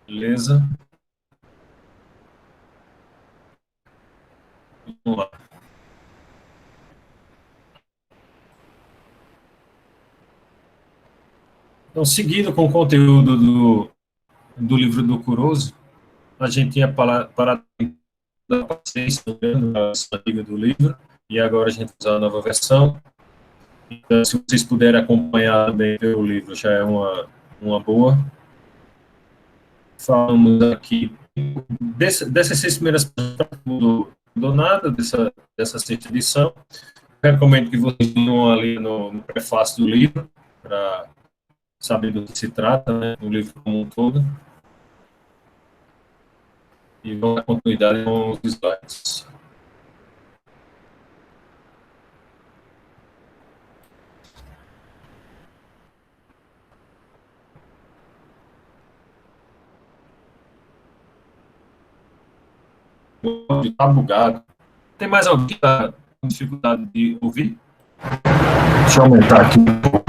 Beleza. Vamos lá. Então, seguindo com o conteúdo do livro do Kuroso, a gente tinha parado da paciência da antiga do livro, e agora a gente vai usar a nova versão. Então, se vocês puderem acompanhar também pelo livro, já é uma boa. Falamos aqui dessas 6 primeiras páginas, não mudou nada dessa sexta edição. Recomendo que vocês vão ali no prefácio do livro, para saber do que se trata, né, o livro como um todo. E vamos dar continuidade com os slides. O áudio está bugado. Tem mais alguém que está com dificuldade de ouvir? Deixa eu aumentar aqui um pouco.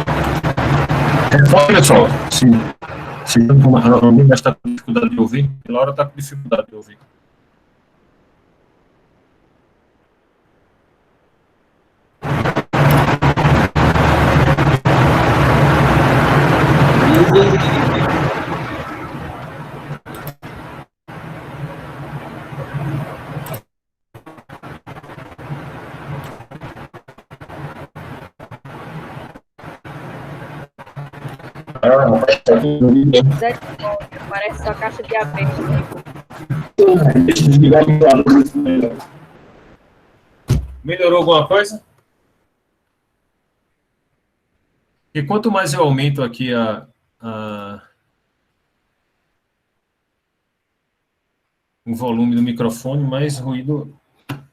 Responde, pessoal. Se alguém está com dificuldade de ouvir, Laura está com dificuldade de ouvir. Parece só caixa de abelha. Deixa eu desligar o microfone. Melhorou alguma coisa? E quanto mais eu aumento aqui o volume do microfone, mais ruído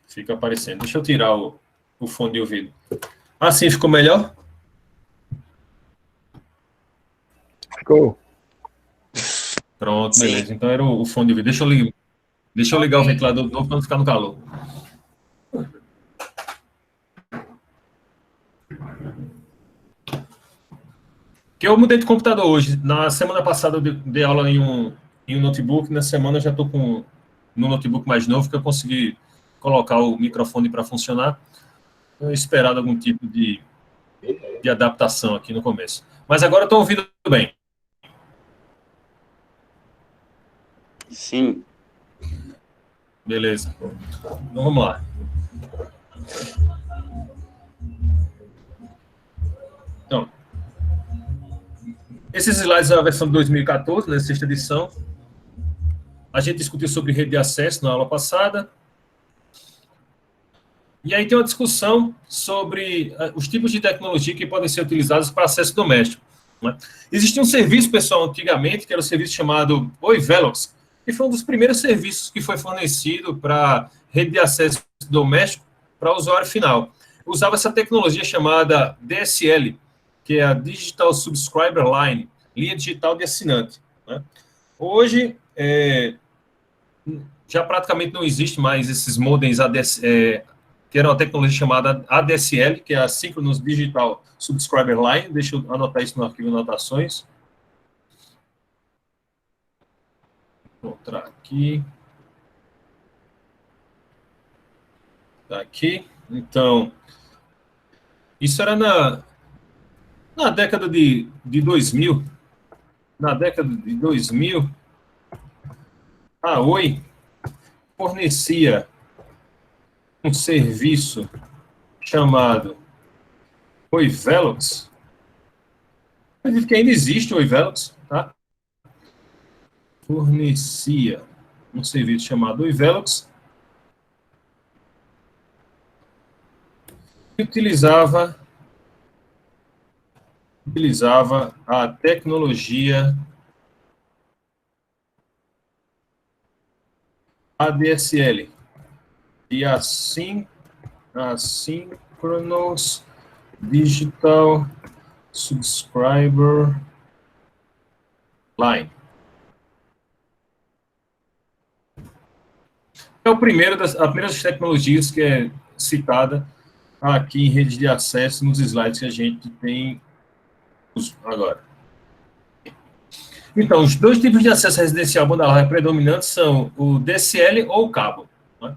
fica aparecendo. Deixa eu tirar o fone de ouvido. Assim ficou melhor? Ficou. Pronto, beleza. Então era o fone de ouvido. Deixa eu ligar o ventilador novo para não ficar no calor. Que eu mudei de computador hoje. Na semana passada eu dei aula em um notebook. Na semana eu já estou com no notebook mais novo que eu consegui colocar o microfone para funcionar. Eu esperado algum tipo de adaptação aqui no começo. Mas agora eu estou ouvindo bem. Sim. Beleza. Então vamos lá. Então, esses slides são a versão de 2014, né, sexta edição. A gente discutiu sobre rede de acesso na aula passada. E aí tem uma discussão sobre os tipos de tecnologia que podem ser utilizados para acesso doméstico. Né? Existia um serviço, pessoal, antigamente, que era o serviço chamado Oi Velox, que foi um dos primeiros serviços que foi fornecido para rede de acesso doméstico para o usuário final. Usava essa tecnologia chamada DSL, que é a Digital Subscriber Line, linha digital de assinante. Né? Hoje, já praticamente não existe mais esses modems que era uma tecnologia chamada ADSL, que é a Synchronous Digital Subscriber Line. Deixa eu anotar isso no arquivo de anotações. Vou mostrar aqui. Está aqui. Então, isso era na década de 2000. Na década de 2000, a Oi fornecia um serviço chamado Oi Velox. Eu acredito que ainda existe o Oi Velox, tá? Fornecia um serviço chamado Oi Velox e utilizava a tecnologia ADSL e a Synchronous Digital Subscriber Line. É a primeira das tecnologias que é citada aqui em rede de acesso nos slides que a gente tem agora. Então, os dois tipos de acesso residencial banda larga predominantes são o DSL ou o cabo, né?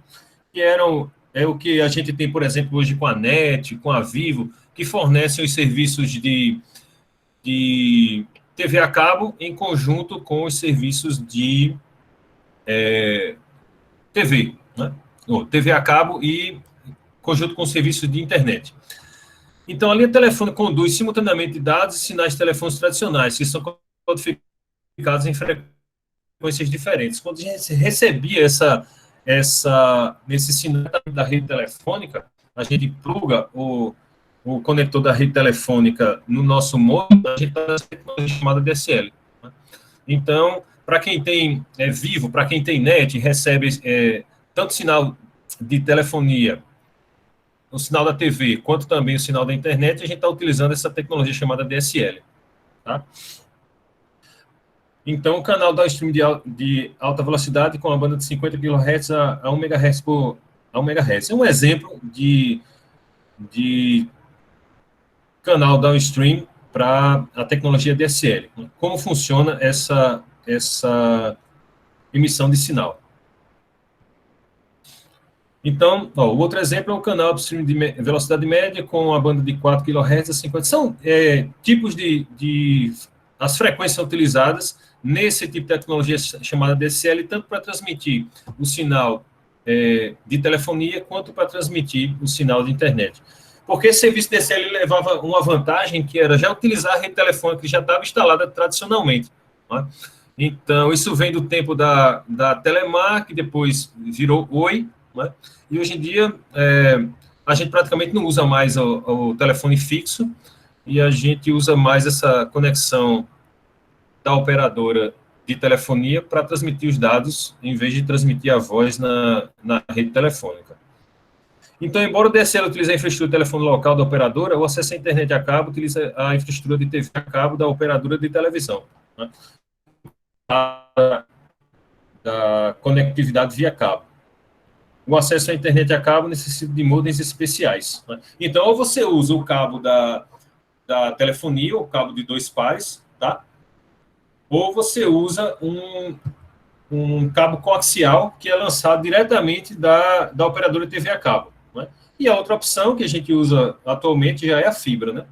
Que é o que a gente tem, por exemplo, hoje com a NET, com a Vivo, que fornecem os serviços de TV a cabo em conjunto com os serviços de TV, né? TV a cabo e conjunto com serviços de internet. Então, a linha telefônica conduz simultaneamente dados e sinais telefônicos tradicionais, que são codificados em frequências diferentes. Quando a gente recebia nesse sinal da rede telefônica, a gente pluga o conector da rede telefônica no nosso modem, a gente está nessa tecnologia chamada DSL. Né? Então, para quem tem Vivo, para quem tem NET, recebe tanto sinal de telefonia, o sinal da TV, quanto também o sinal da internet, a gente está utilizando essa tecnologia chamada DSL. Tá? Então, o canal downstream de alta velocidade com a banda de 50 kHz a 1 MHz a 1 MHz. É um exemplo de canal downstream para a tecnologia DSL. Como funciona essa emissão de sinal. Então, o outro exemplo é o canal upstream de velocidade média com a banda de 4 kHz a 50. São tipos as frequências utilizadas nesse tipo de tecnologia chamada DSL, tanto para transmitir o sinal de telefonia, quanto para transmitir o sinal de internet. Porque esse serviço DSL levava uma vantagem, que era já utilizar a rede telefônica que já estava instalada tradicionalmente. Né? Então, isso vem do tempo da Telemar, que depois virou Oi, né? E hoje em dia, a gente praticamente não usa mais o telefone fixo, e a gente usa mais essa conexão da operadora de telefonia para transmitir os dados, em vez de transmitir a voz na rede telefônica. Então, embora o DSL utilize a infraestrutura de telefone local da operadora, o acesso à internet a cabo utiliza a infraestrutura de TV a cabo da operadora de televisão, né? Da conectividade via cabo. O acesso à internet a cabo necessita de modems especiais, né? Então, ou você usa o cabo da telefonia, o cabo de 2 pares, tá? Ou você usa um cabo coaxial que é lançado diretamente da operadora de TV a cabo, né? E a outra opção que a gente usa atualmente já é a fibra, né?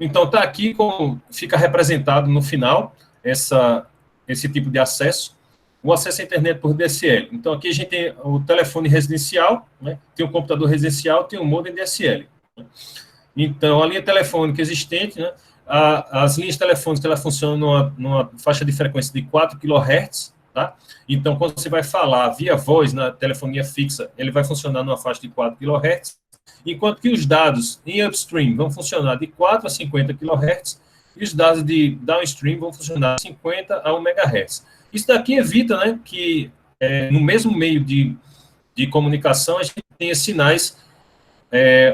Então, está aqui como fica representado no final esse tipo de acesso, o acesso à internet por DSL. Então, aqui a gente tem o telefone residencial, né? Tem o computador residencial, tem o modem DSL. Né? Então, a linha telefônica existente, né? As linhas telefônicas elas funcionam numa faixa de frequência de 4 kHz, tá? Então, quando você vai falar via voz na telefonia fixa, ele vai funcionar numa faixa de 4 kHz, enquanto que os dados em upstream vão funcionar de 4 a 50 kHz, e os dados de downstream vão funcionar de 50 a 1 MHz. Isso daqui evita, né, que no mesmo meio de comunicação a gente tenha sinais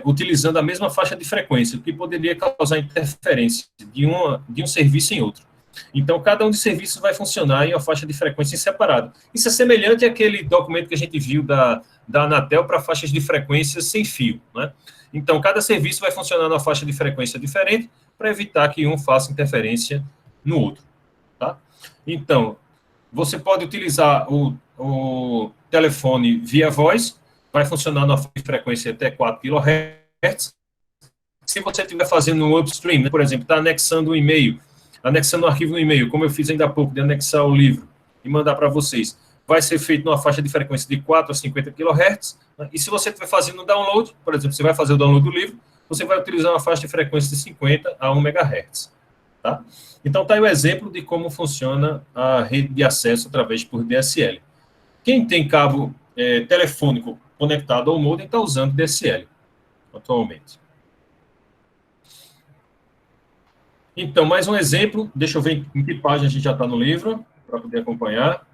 utilizando a mesma faixa de frequência, o que poderia causar interferência de um serviço em outro. Então, cada um dos serviços vai funcionar em uma faixa de frequência separada. Isso é semelhante àquele documento que a gente viu da Anatel para faixas de frequência sem fio, né? Então, cada serviço vai funcionar numa faixa de frequência diferente para evitar que um faça interferência no outro, tá? Então, você pode utilizar o telefone via voz, vai funcionar numa frequência até 4 kHz. Se você estiver fazendo um upstream, né, por exemplo, está anexando um e-mail, anexando um arquivo no e-mail, como eu fiz ainda há pouco, de anexar o livro e mandar para vocês, vai ser feito numa faixa de frequência de 4 a 50 kHz. Né? E se você estiver fazendo um download, por exemplo, você vai fazer o download do livro, você vai utilizar uma faixa de frequência de 50 a 1 MHz. Tá? Então, está aí o exemplo de como funciona a rede de acesso através por DSL. Quem tem cabo telefônico conectado ao modem está usando DSL atualmente. Então, mais um exemplo. Deixa eu ver em que página a gente já está no livro, para poder acompanhar.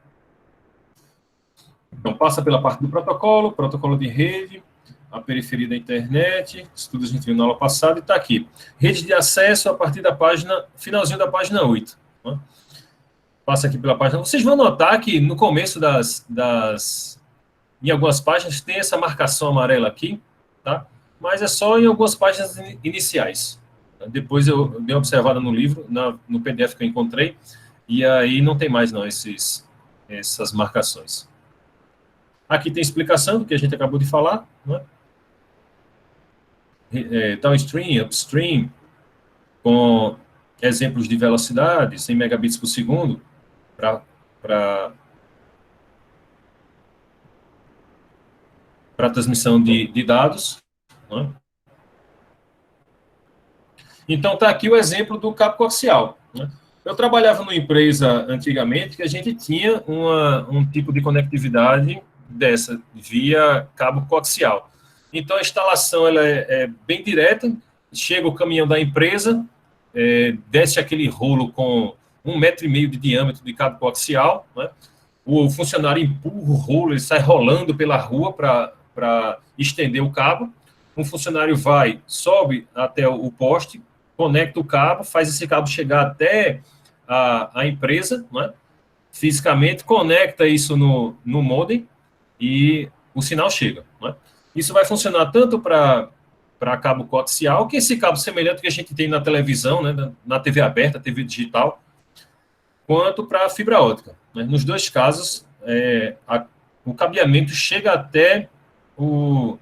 Então, passa pela parte do protocolo de rede, a periferia da internet, isso tudo a gente viu na aula passada, e está aqui. Rede de acesso a partir da página, finalzinho da página 8. Né? Passa aqui pela página. Vocês vão notar que no começo em algumas páginas tem essa marcação amarela aqui, tá? Mas é só em algumas páginas iniciais. Depois eu dei uma observada no livro, no PDF que eu encontrei, e aí não tem mais, não, essas marcações. Aqui tem explicação do que a gente acabou de falar, né? Downstream, upstream, com exemplos de velocidade, 100 megabits por segundo, para transmissão de dados, né? Então, está aqui o exemplo do cabo coaxial, né? Eu trabalhava numa empresa antigamente que a gente tinha um tipo de conectividade dessa, via cabo coaxial. Então, a instalação ela é bem direta, chega o caminhão da empresa, desce aquele rolo com 1,5 metro de diâmetro de cabo coaxial, né? O funcionário empurra o rolo, ele sai rolando pela rua para estender o cabo. Um funcionário vai, sobe até o poste, conecta o cabo, faz esse cabo chegar até a empresa, né? Fisicamente, conecta isso no modem e o sinal chega, né? Isso vai funcionar tanto para cabo coaxial, que é esse cabo semelhante que a gente tem na televisão, né, na TV aberta, TV digital, quanto para a fibra óptica, né? Nos dois casos, o cabeamento chega até o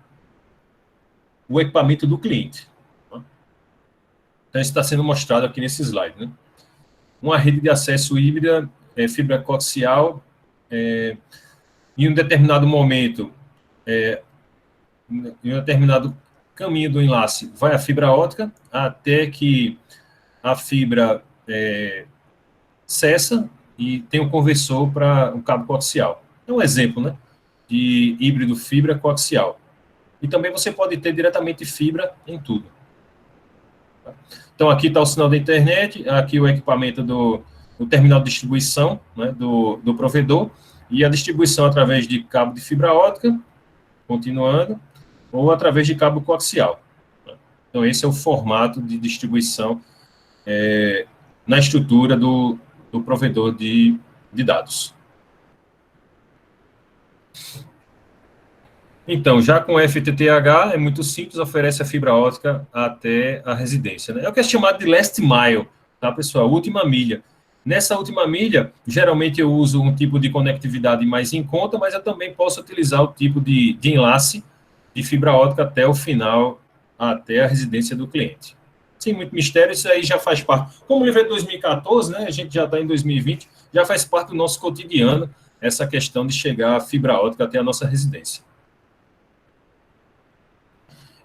equipamento do cliente, né? Então, isso está sendo mostrado aqui nesse slide, né? Uma rede de acesso híbrida, fibra coaxial, em um determinado momento, em um determinado caminho do enlace, vai a fibra óptica, até que a fibra cessa e tem um conversor para um cabo coaxial. É um exemplo, né, de híbrido fibra coaxial. E também você pode ter diretamente fibra em tudo. Então, aqui está o sinal da internet, aqui o equipamento do terminal de distribuição, né, do provedor, e a distribuição através de cabo de fibra óptica, continuando, ou através de cabo coaxial. Então, esse é o formato de distribuição na estrutura do provedor de dados. Então, já com FTTH, é muito simples, oferece a fibra óptica até a residência, né? É o que é chamado de last mile, tá, pessoal? Última milha. Nessa última milha, geralmente eu uso um tipo de conectividade mais em conta, mas eu também posso utilizar o tipo de enlace de fibra óptica até o final, até a residência do cliente. Sem muito mistério, isso aí já faz parte. Como o livro é de 2014, né, a gente já está em 2020, já faz parte do nosso cotidiano essa questão de chegar a fibra óptica até a nossa residência.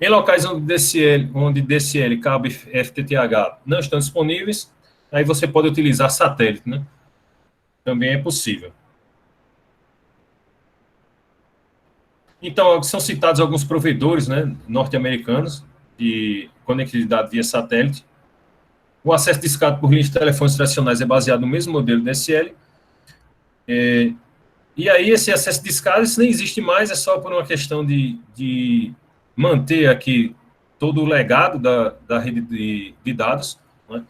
Em locais onde DSL, cabo e FTTH não estão disponíveis, aí você pode utilizar satélite, né? Também é possível. Então, são citados alguns provedores, né, norte-americanos de conectividade via satélite. O acesso discado por linhas de telefones tradicionais é baseado no mesmo modelo DSL. E aí, esse acesso discado, isso nem existe mais, é só por uma questão de manter aqui todo o legado da rede de dados, né?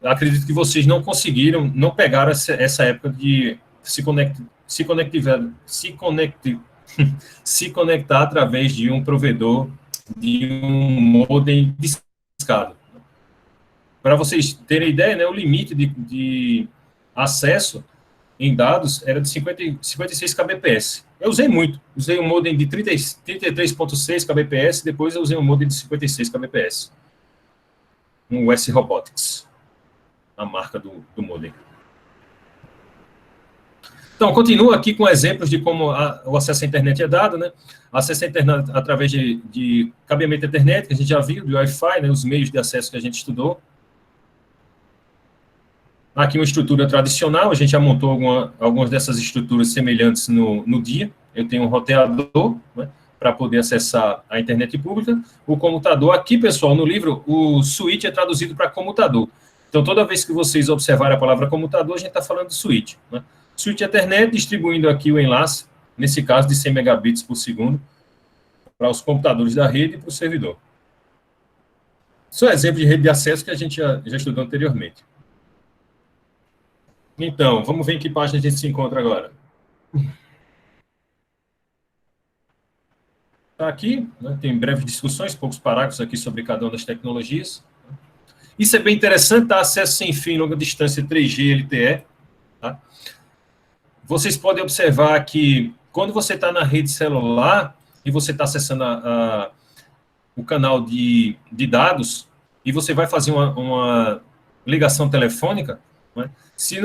Acredito que vocês não conseguiram, não pegaram essa época de se conectar através de um provedor, de um modem discado. Para vocês terem ideia, né, o limite de acesso em dados era de 56 kbps. Eu usei muito. Usei um modem de 33.6 kbps, depois eu usei um modem de 56 kbps. Um US Robotics, a marca do modem. Então, continuo aqui com exemplos de como o acesso à internet é dado, né? Acesso à internet através de cabeamento à internet, que a gente já viu, de Wi-Fi, né, os meios de acesso que a gente estudou. Aqui uma estrutura tradicional, a gente já montou algumas dessas estruturas semelhantes no dia. Eu tenho um roteador, né, para poder acessar a internet pública. O comutador, aqui, pessoal, no livro, o switch é traduzido para comutador. Então, toda vez que vocês observarem a palavra comutador, a gente está falando de switch, né? Switch Ethernet, distribuindo aqui o enlace, nesse caso de 100 megabits por segundo, para os computadores da rede e para o servidor. Isso é exemplo de rede de acesso que a gente já estudou anteriormente. Então, vamos ver em que página a gente se encontra agora. Está aqui, né, tem breves discussões, poucos parágrafos aqui sobre cada uma das tecnologias. Isso é bem interessante, tá? Acesso sem fio em longa distância 3G LTE. Tá? Vocês podem observar que quando você está na rede celular e você está acessando o canal de dados e você vai fazer uma ligação telefônica, né? Se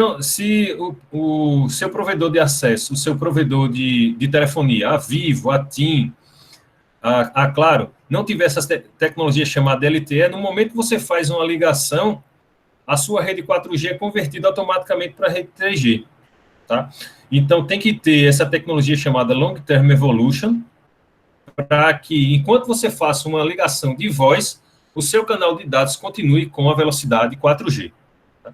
o seu provedor de acesso, o seu provedor de telefonia, a Vivo, a TIM, a Claro, não tiver essa tecnologia chamada LTE, no momento que você faz uma ligação, a sua rede 4G é convertida automaticamente para a rede 3G. Tá? Então, tem que ter essa tecnologia chamada Long Term Evolution, para que, enquanto você faça uma ligação de voz, o seu canal de dados continue com a velocidade 4G. Tá?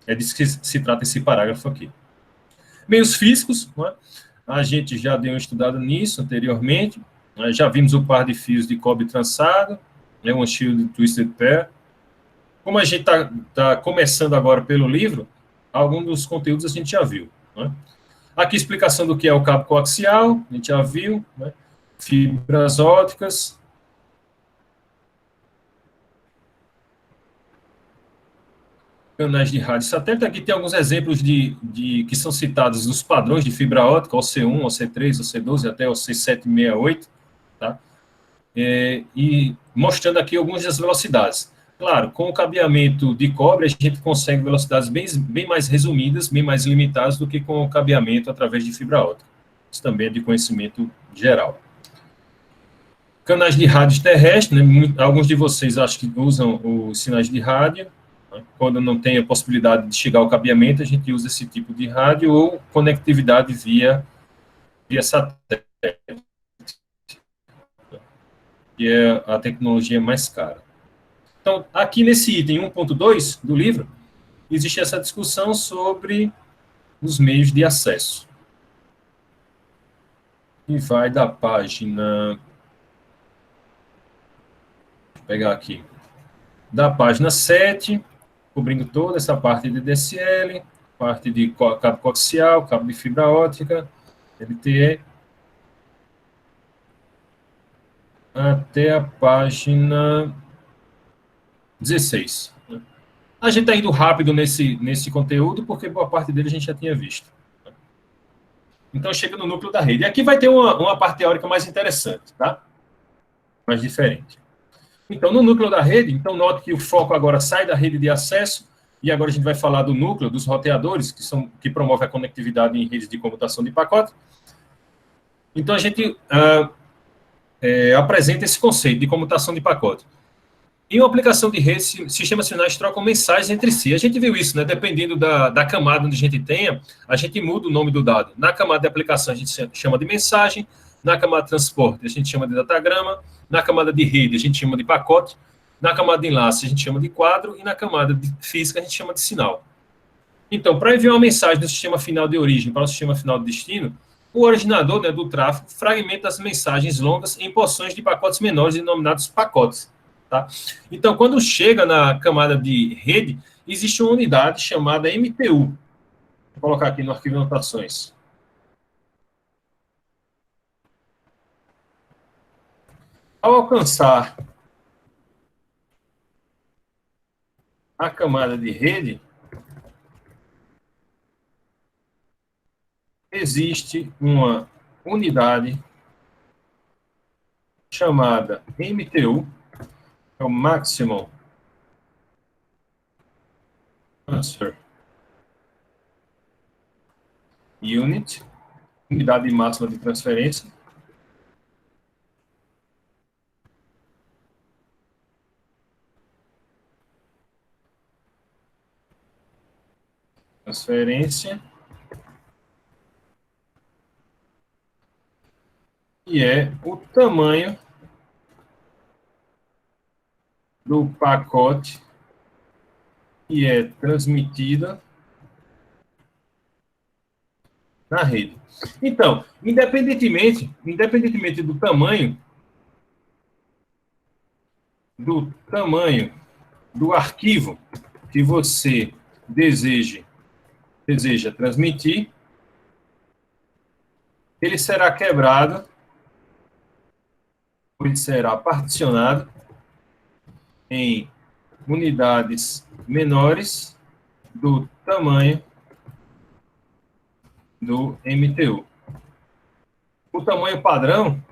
É disso que se trata esse parágrafo aqui. Meios físicos, né? A gente já deu uma estudada nisso anteriormente, né? Já vimos o par de fios de cobre trançado, né? Um shield twisted pair. Como a gente está começando agora pelo livro, alguns dos conteúdos a gente já viu. Né? Aqui explicação do que é o cabo coaxial, a gente já viu, né? Fibras ópticas, canais de rádio satélite. Aqui tem alguns exemplos que são citados dos padrões de fibra óptica, OC1, OC3, OC12 até OC768, tá? E mostrando aqui algumas das velocidades. Claro, com o cabeamento de cobre, a gente consegue velocidades bem mais resumidas, bem mais limitadas do que com o cabeamento através de fibra óptica. Isso também é de conhecimento geral. Canais de rádio terrestre, né? Alguns de vocês acho que usam os sinais de rádio, né? Quando não tem a possibilidade de chegar ao cabeamento, a gente usa esse tipo de rádio ou conectividade via satélite, que é a tecnologia mais cara. Então, aqui nesse item 1.2 do livro, existe essa discussão sobre os meios de acesso. E vai da página... Vou pegar aqui. Da página 7, cobrindo toda essa parte de DSL, parte de cabo coaxial, cabo de fibra óptica, LTE, até a página 16. A gente está indo rápido nesse conteúdo, porque boa parte dele a gente já tinha visto. Então, chega no núcleo da rede. E aqui vai ter uma parte teórica mais interessante, tá? Mais diferente. Então, no núcleo da rede, então note que o foco agora sai da rede de acesso, e agora a gente vai falar do núcleo, dos roteadores, que promovem a conectividade em redes de computação de pacote. Então, a gente apresenta esse conceito de comutação de pacote. Em uma aplicação de rede, sistemas finais trocam mensagens entre si. A gente viu isso, né? Dependendo da camada onde a gente tenha, a gente muda o nome do dado. Na camada de aplicação, a gente chama de mensagem. Na camada de transporte, a gente chama de datagrama. Na camada de rede, a gente chama de pacote. Na camada de enlace, a gente chama de quadro. E na camada de física, a gente chama de sinal. Então, para enviar uma mensagem do sistema final de origem para o sistema final de destino, o originador, né, do tráfego fragmenta as mensagens longas em porções de pacotes menores, denominados pacotes. Tá? Então, quando chega na camada de rede, existe uma unidade chamada MTU. Vou colocar aqui no arquivo de anotações. Ao alcançar a camada de rede, existe uma unidade chamada MTU, é o Maximum Transfer Unit, unidade máxima de transferência. Transferência. E é o tamanho do pacote que é transmitida na rede. Então, independentemente do tamanho do arquivo que você deseja transmitir, ele será quebrado, ou ele será particionado em unidades menores do tamanho do MTU. O tamanho padrão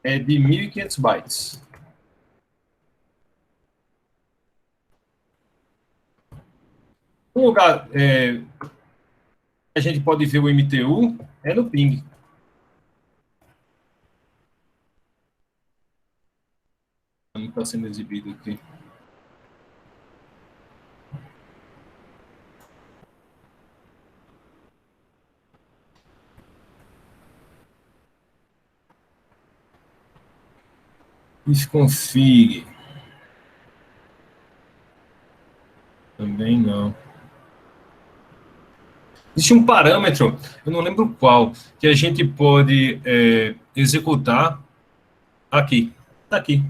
é de 1.500 bytes. Um lugar que a gente pode ver o MTU é no ping. Não está sendo exibido aqui. Ifconfig. Também não. Existe um parâmetro, eu não lembro qual, que a gente pode executar aqui. Está aqui,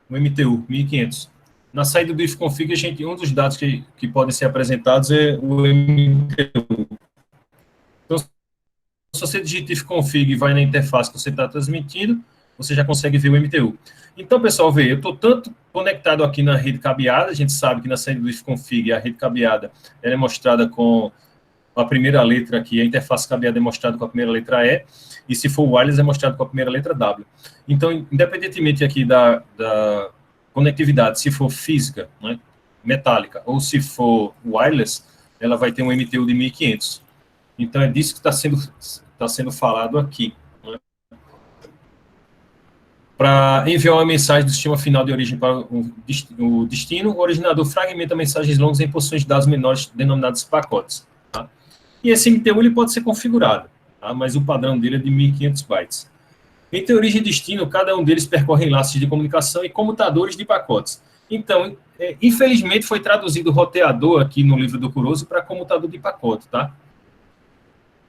o MTU, 1500. Na saída do ifconfig, um dos dados que podem ser apresentados é o MTU. Então, se você digita ifconfig e vai na interface que você está transmitindo, você já consegue ver o MTU. Então, pessoal, vê, eu estou tanto conectado aqui na rede cabeada, a gente sabe que na saída do ifconfig, a rede cabeada ela é mostrada com a primeira letra aqui, a interface cabeada é mostrada com a primeira letra E, e se for wireless é mostrado com a primeira letra W. Então, independentemente aqui da conectividade, se for física, né, metálica, ou se for wireless, ela vai ter um MTU de 1500. Então, é disso que está sendo falado aqui. Né? Para enviar uma mensagem do sistema final de origem para o destino, o originador fragmenta mensagens longas em porções de dados menores denominadas pacotes. Tá? E esse MTU ele pode ser configurado, tá? Mas o padrão dele é de 1500 bytes. Entre origem e destino, cada um deles percorre enlaces de comunicação e comutadores de pacotes. Então, infelizmente, foi traduzido roteador aqui no livro do Kurosu para comutador de pacote, tá?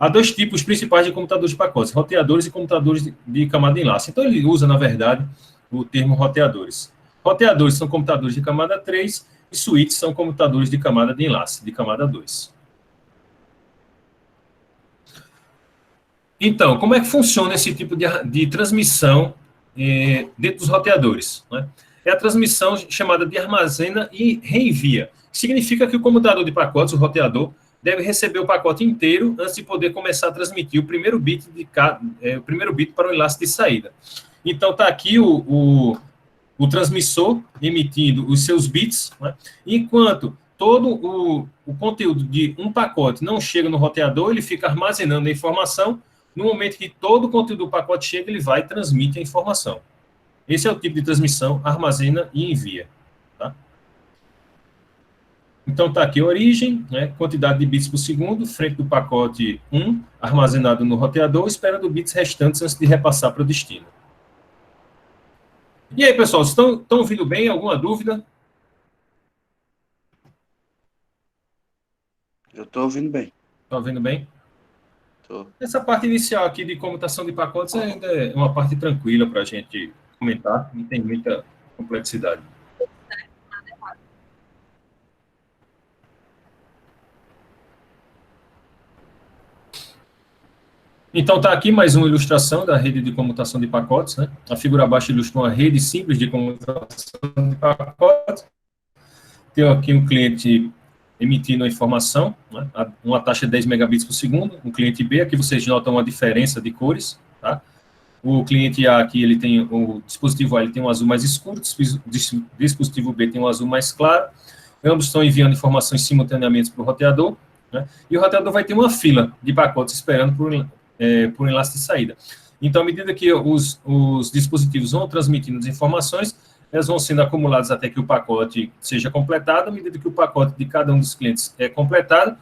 Há dois tipos principais de computadores de pacotes, roteadores e computadores de camada de enlace. Então, ele usa, na verdade, o termo roteadores. Roteadores são computadores de camada 3 e switches são computadores de camada de enlace, de camada 2. Então, como é que funciona esse tipo de transmissão dentro dos roteadores? Né? É a transmissão chamada de armazena e reenvia. Significa que o computador de pacotes, o roteador, deve receber o pacote inteiro antes de poder começar a transmitir o primeiro bit para o enlace de saída. Então, está aqui o transmissor emitindo os seus bits, né? Enquanto todo o conteúdo de um pacote não chega no roteador, ele fica armazenando a informação. No momento que todo o conteúdo do pacote chega, ele vai e transmite a informação. Esse é o tipo de transmissão, armazena e envia. Tá? Então, está aqui a origem, né, quantidade de bits por segundo, frente do pacote 1, armazenado no roteador, esperando bits restantes antes de repassar para o destino. E aí, pessoal, estão ouvindo bem? Alguma dúvida? Eu estou ouvindo bem. Está ouvindo bem? Tô. Essa parte inicial aqui de comutação de pacotes ainda é uma parte tranquila para a gente comentar, não tem muita complexidade. Então, está aqui mais uma ilustração da rede de comutação de pacotes. Né? A figura abaixo ilustra uma rede simples de comutação de pacotes. Tem aqui um cliente emitindo a informação, né? Uma taxa de 10 megabits por segundo. Um cliente B, aqui vocês notam uma diferença de cores. Tá? O cliente A, aqui, o dispositivo A ele tem um azul mais escuro, o dispositivo B tem um azul mais claro. Ambos estão enviando informações simultaneamente para o roteador. Né? E o roteador vai ter uma fila de pacotes esperando por um enlace de saída. Então, à medida que os dispositivos vão transmitindo as informações, elas vão sendo acumuladas até que o pacote seja completado. À medida que o pacote de cada um dos clientes é completado,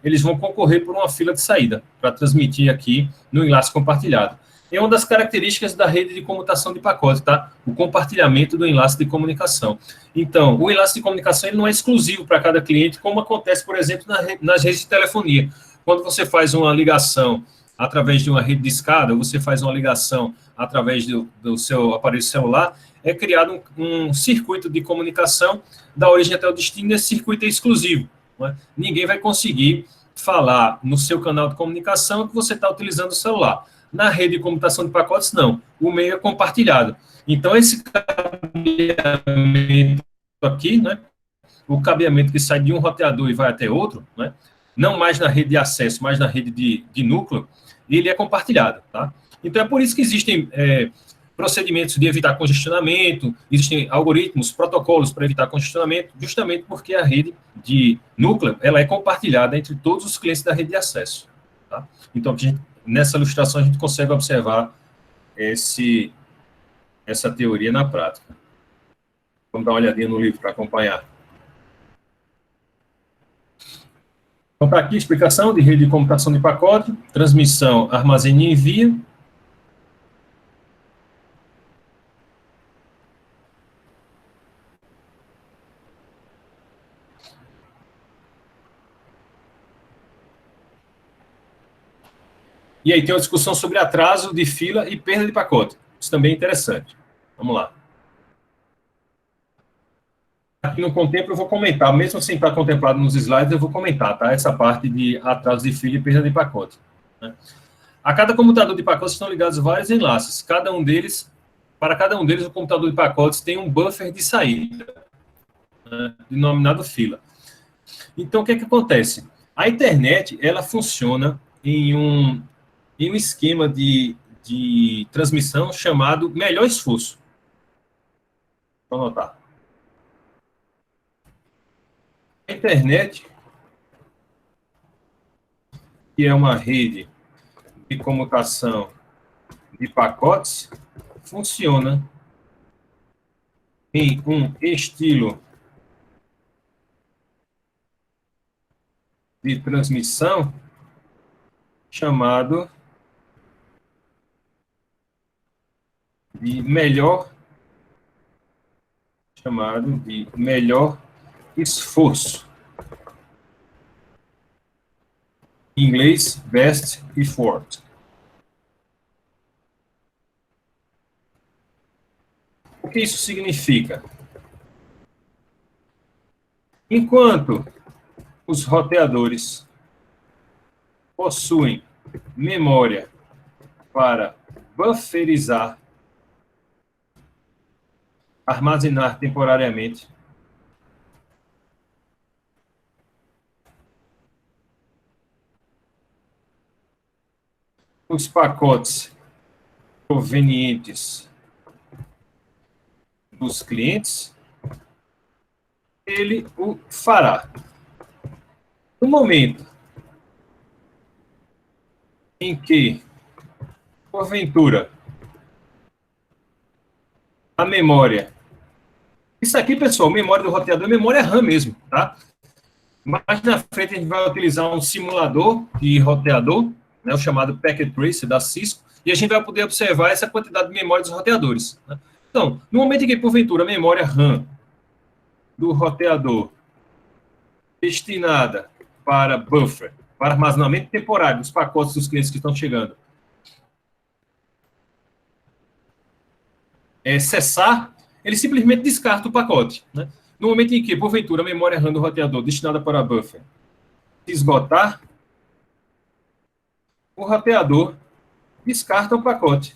eles vão concorrer por uma fila de saída para transmitir aqui no enlace compartilhado. É uma das características da rede de comutação de pacote, tá? O compartilhamento do enlace de comunicação. Então, o enlace de comunicação ele não é exclusivo para cada cliente, como acontece, por exemplo, nas redes de telefonia. Quando você faz uma ligação através de uma rede de escada, você faz uma ligação através do seu aparelho celular, é criado um circuito de comunicação da origem até o destino, esse circuito é exclusivo. Não é? Ninguém vai conseguir falar no seu canal de comunicação que você está utilizando o celular. Na rede de computação de pacotes, não. O meio é compartilhado. Então, esse cabeamento aqui, né, o cabeamento que sai de um roteador e vai até outro, né, não mais na rede de acesso, mas na rede de núcleo, ele é compartilhado. Tá? Então, é por isso que existem procedimentos de evitar congestionamento, existem algoritmos, protocolos para evitar congestionamento, justamente porque a rede de núcleo ela é compartilhada entre todos os clientes da rede de acesso. Tá? Então, nessa ilustração, a gente consegue observar essa teoria na prática. Vamos dar uma olhadinha no livro para acompanhar. Então, está aqui a explicação de rede de computação de pacote, transmissão, armazena e envio. E aí tem uma discussão sobre atraso de fila e perda de pacote. Isso também é interessante. Vamos lá. Aqui no Contemplo eu vou comentar, mesmo sem estar contemplado nos slides, eu vou comentar, tá? Essa parte de atraso de fila e perda de pacote. Né? A cada computador de pacotes estão ligados vários enlaces. Para cada um deles, o computador de pacotes tem um buffer de saída, né? Denominado fila. Então, o que é que acontece? A internet, ela funciona em um esquema de transmissão chamado melhor esforço. Vou anotar. A internet, que é uma rede de comutação de pacotes, funciona em um estilo de transmissão chamado de melhor esforço. Em inglês, best effort. O que isso significa? Enquanto os roteadores possuem memória para bufferizar, armazenar temporariamente, os pacotes provenientes dos clientes, ele o fará. No momento em que, porventura, a memória... Isso aqui, pessoal, memória do roteador é memória RAM mesmo, tá? Mais na frente a gente vai utilizar um simulador de roteador, né, o chamado Packet Tracer da Cisco, e a gente vai poder observar essa quantidade de memória dos roteadores. Né? Então, no momento em que, porventura, a memória RAM do roteador destinada para buffer, para armazenamento temporário dos pacotes dos clientes que estão chegando, cessar, ele simplesmente descarta o pacote. Né? No momento em que, porventura, a memória RAM do roteador destinada para buffer se esgotar, o roteador descarta o pacote,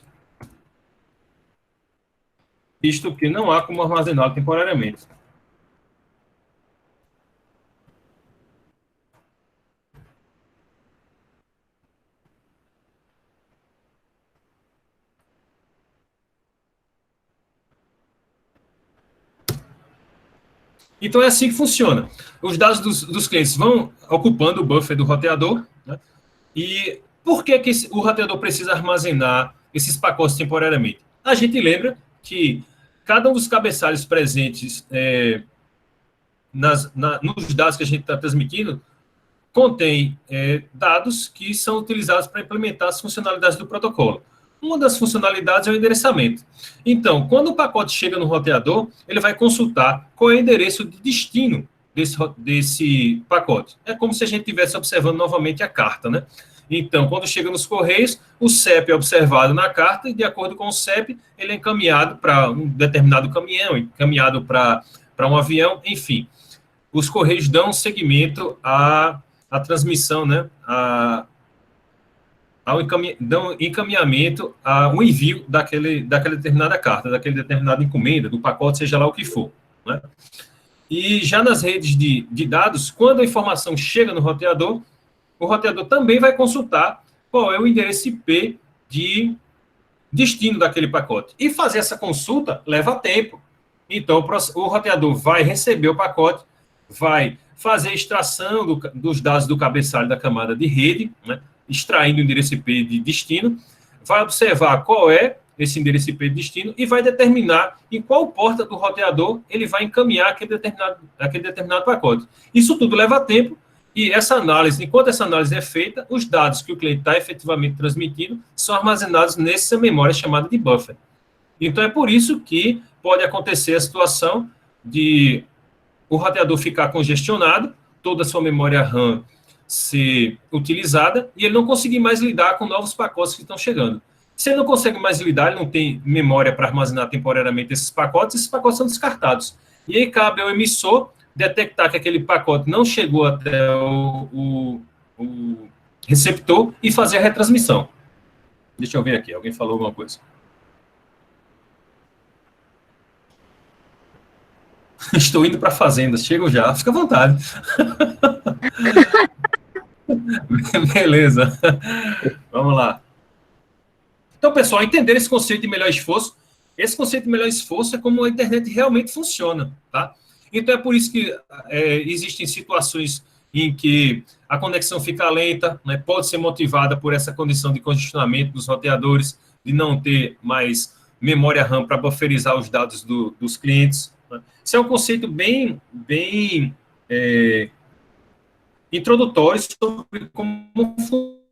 visto que não há como armazená-lo temporariamente. Então, é assim que funciona. Os dados dos clientes vão ocupando o buffer do roteador, né? E por que o roteador precisa armazenar esses pacotes temporariamente? A gente lembra que cada um dos cabeçalhos presentes nos dados que a gente está transmitindo contém dados que são utilizados para implementar as funcionalidades do protocolo. Uma das funcionalidades é o endereçamento. Então, quando o pacote chega no roteador, ele vai consultar qual é o endereço de destino desse pacote. É como se a gente estivesse observando novamente a carta, né? Então, quando chega nos Correios, o CEP é observado na carta e, de acordo com o CEP, ele é encaminhado para um determinado caminhão, encaminhado para um avião, enfim. Os Correios dão seguimento à transmissão, né? dão encaminhamento ao envio daquela determinada carta, daquela determinada encomenda, do pacote, seja lá o que for, né? E já nas redes de dados, quando a informação chega no roteador, o roteador também vai consultar qual é o endereço IP de destino daquele pacote. E fazer essa consulta leva tempo. Então, o roteador vai receber o pacote, vai fazer a extração dos dados do cabeçalho da camada de rede, né, extraindo o endereço IP de destino, vai observar qual é esse endereço IP de destino e vai determinar em qual porta do roteador ele vai encaminhar aquele determinado pacote. Isso tudo leva tempo e enquanto essa análise é feita, os dados que o cliente está efetivamente transmitindo são armazenados nessa memória chamada de buffer. Então, é por isso que pode acontecer a situação de o roteador ficar congestionado, toda a sua memória RAM ser utilizada e ele não conseguir mais lidar com novos pacotes que estão chegando. Se ele não consegue mais lidar, ele não tem memória para armazenar temporariamente esses pacotes são descartados. E aí cabe ao emissor detectar que aquele pacote não chegou até o receptor e fazer a retransmissão. Deixa eu ver aqui, alguém falou alguma coisa? Estou indo para a fazenda, chego já, fica à vontade. Beleza, vamos lá. Então, pessoal, entender esse conceito de melhor esforço, esse conceito de melhor esforço é como a internet realmente funciona, tá? Então, é por isso que existem situações em que a conexão fica lenta, né? Pode ser motivada por essa condição de congestionamento dos roteadores, de não ter mais memória RAM para bufferizar os dados dos clientes. Né? Isso é um conceito bem introdutório sobre como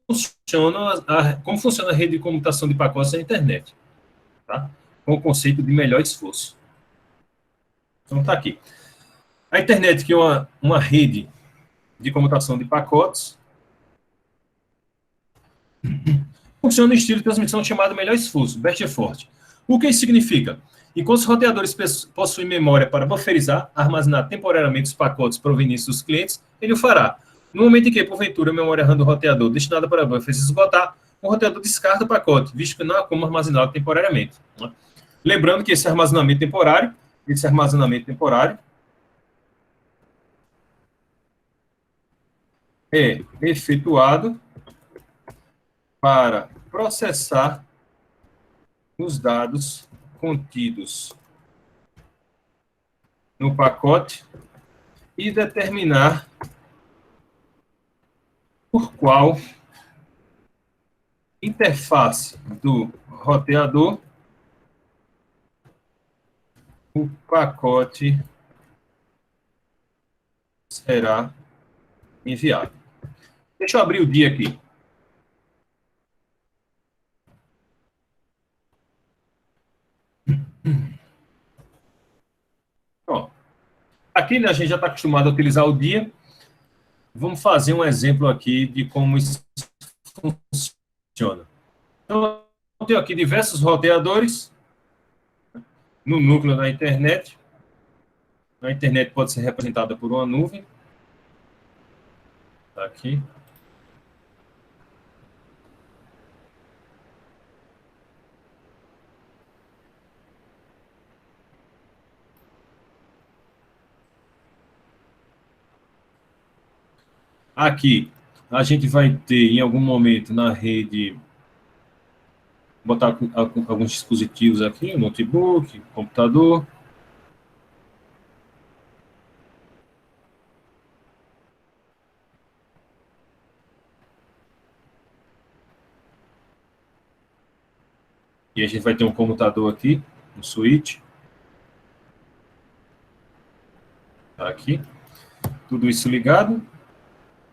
funciona a rede de comutação de pacotes na internet, tá? Com o conceito de melhor esforço. Então, está aqui. A internet, que é uma rede de comutação de pacotes, funciona no estilo de transmissão chamado melhor esforço, best effort. O que isso significa? Enquanto os roteadores possuem memória para bufferizar, armazenar temporariamente os pacotes provenientes dos clientes, ele o fará. No momento em que, porventura, a memória RAM do roteador destinada para buffer se esgotar, o roteador descarta o pacote, visto que não há como armazená-lo temporariamente. Né? Lembrando que esse armazenamento temporário é efetuado para processar os dados contidos no pacote e determinar por qual interface do roteador o pacote será enviado. Deixa eu abrir o dia aqui. Ó, aqui, né, a gente já está acostumado a utilizar o dia. Vamos fazer um exemplo aqui de como isso funciona. Então, eu tenho aqui diversos roteadores no núcleo da internet. A internet pode ser representada por uma nuvem. Está aqui. Aqui, a gente vai ter, em algum momento, na rede, botar alguns dispositivos aqui, notebook, computador. E a gente vai ter um computador aqui, um switch. Tá aqui. Tudo isso ligado.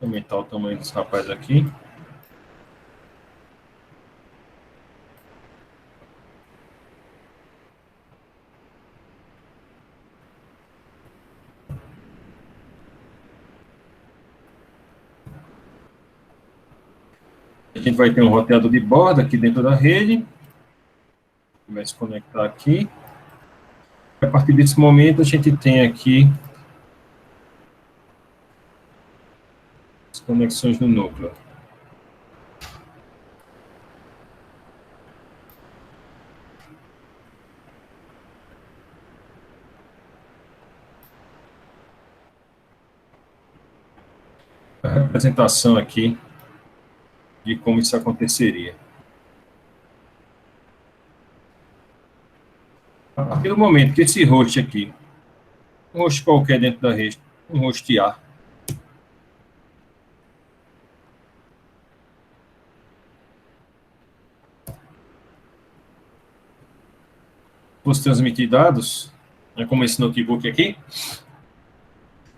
Vou aumentar o tamanho desse rapaz aqui. A gente vai ter um roteador de borda aqui dentro da rede. Vai se conectar aqui. A partir desse momento, a gente tem aqui as conexões no núcleo. representação aqui de como isso aconteceria. A partir do momento que esse host aqui, um host qualquer dentro da rede, um host A, fosse transmitir dados, como esse notebook aqui,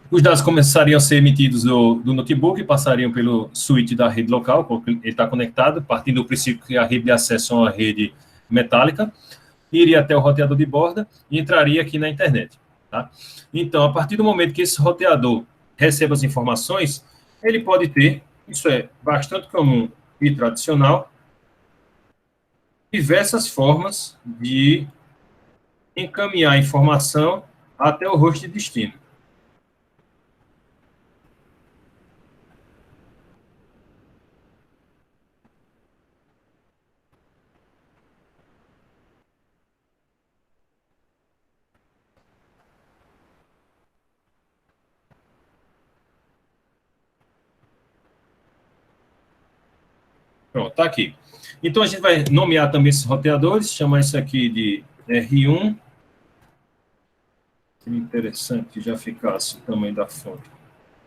os dados começariam a ser emitidos do notebook, passariam pelo switch da rede local, porque ele está conectado, partindo do princípio que a rede de acesso é uma rede metálica, iria até o roteador de borda e entraria aqui na internet. Tá? Então, a partir do momento que esse roteador recebe as informações, ele pode ter, isso é bastante comum e tradicional, diversas formas de encaminhar a informação até o host de destino. Pronto, está aqui. Então, a gente vai nomear também esses roteadores, chamar isso aqui de R1. Seria interessante que já ficasse o tamanho da fonte.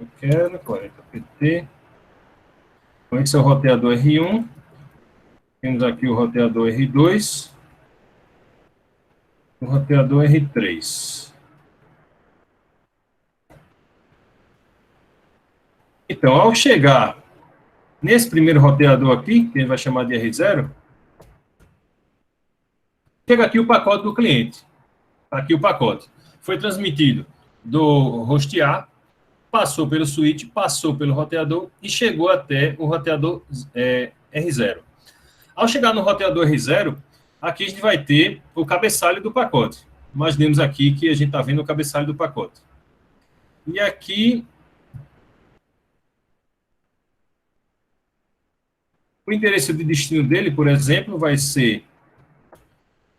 Eu quero 40 pt. Então, esse é o roteador R1. Temos aqui o roteador R2. O roteador R3. Então, ao chegar nesse primeiro roteador aqui, que a gente vai chamar de R0, chega aqui o pacote do cliente. Aqui o pacote. Foi transmitido do host A, passou pelo switch, passou pelo roteador e chegou até o roteador R0. Ao chegar no roteador R0, aqui a gente vai ter o cabeçalho do pacote. Imaginemos aqui que a gente está vendo o cabeçalho do pacote. E aqui, o endereço de destino dele, por exemplo, vai ser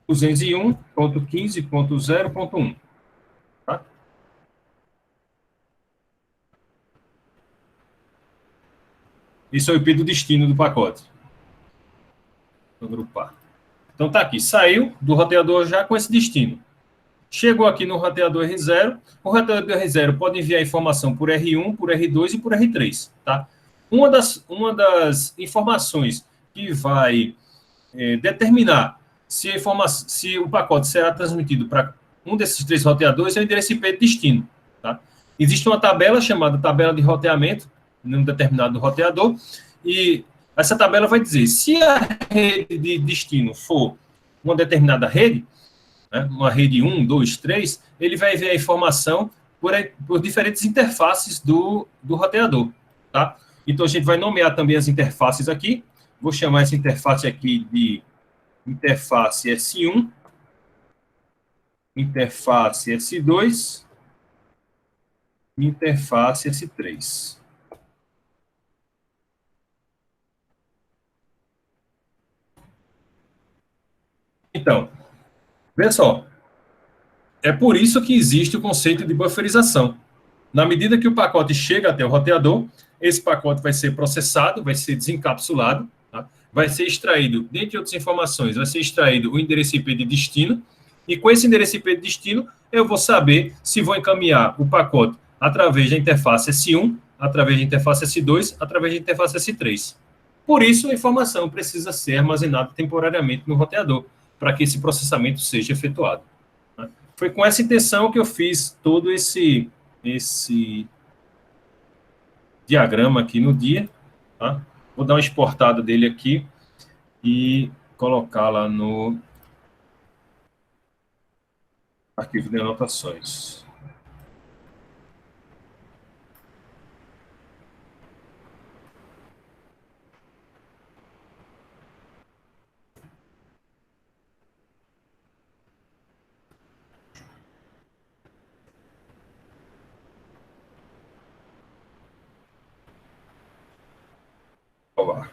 201.15.0.1. Tá? Isso é o IP do destino do pacote. Vou agrupar. Então tá aqui, saiu do roteador já com esse destino. Chegou aqui no roteador R0, o roteador R0 pode enviar informação por R1, por R2 e por R3, tá? Uma das informações que vai determinar se o pacote será transmitido para um desses três roteadores é o endereço IP de destino, tá? Existe uma tabela chamada tabela de roteamento, num determinado roteador, e essa tabela vai dizer, se a rede de destino for uma determinada rede, né, uma rede 1, 2, 3, ele vai ver a informação por diferentes interfaces do roteador. Tá? Então, a gente vai nomear também as interfaces aqui. Vou chamar essa interface aqui de interface S1, interface S2, interface S3. Então, veja só, é por isso que existe o conceito de bufferização. Na medida que o pacote chega até o roteador, esse pacote vai ser processado, vai ser desencapsulado, tá? Vai ser extraído, dentre outras informações, vai ser extraído o endereço IP de destino, e com esse endereço IP de destino, eu vou saber se vou encaminhar o pacote através da interface S1, através da interface S2, através da interface S3. Por isso, a informação precisa ser armazenada temporariamente no roteador, para que esse processamento seja efetuado. Foi com essa intenção que eu fiz todo esse diagrama aqui no dia. Tá? Vou dar uma exportada dele aqui e colocar lá no arquivo de anotações. Olá.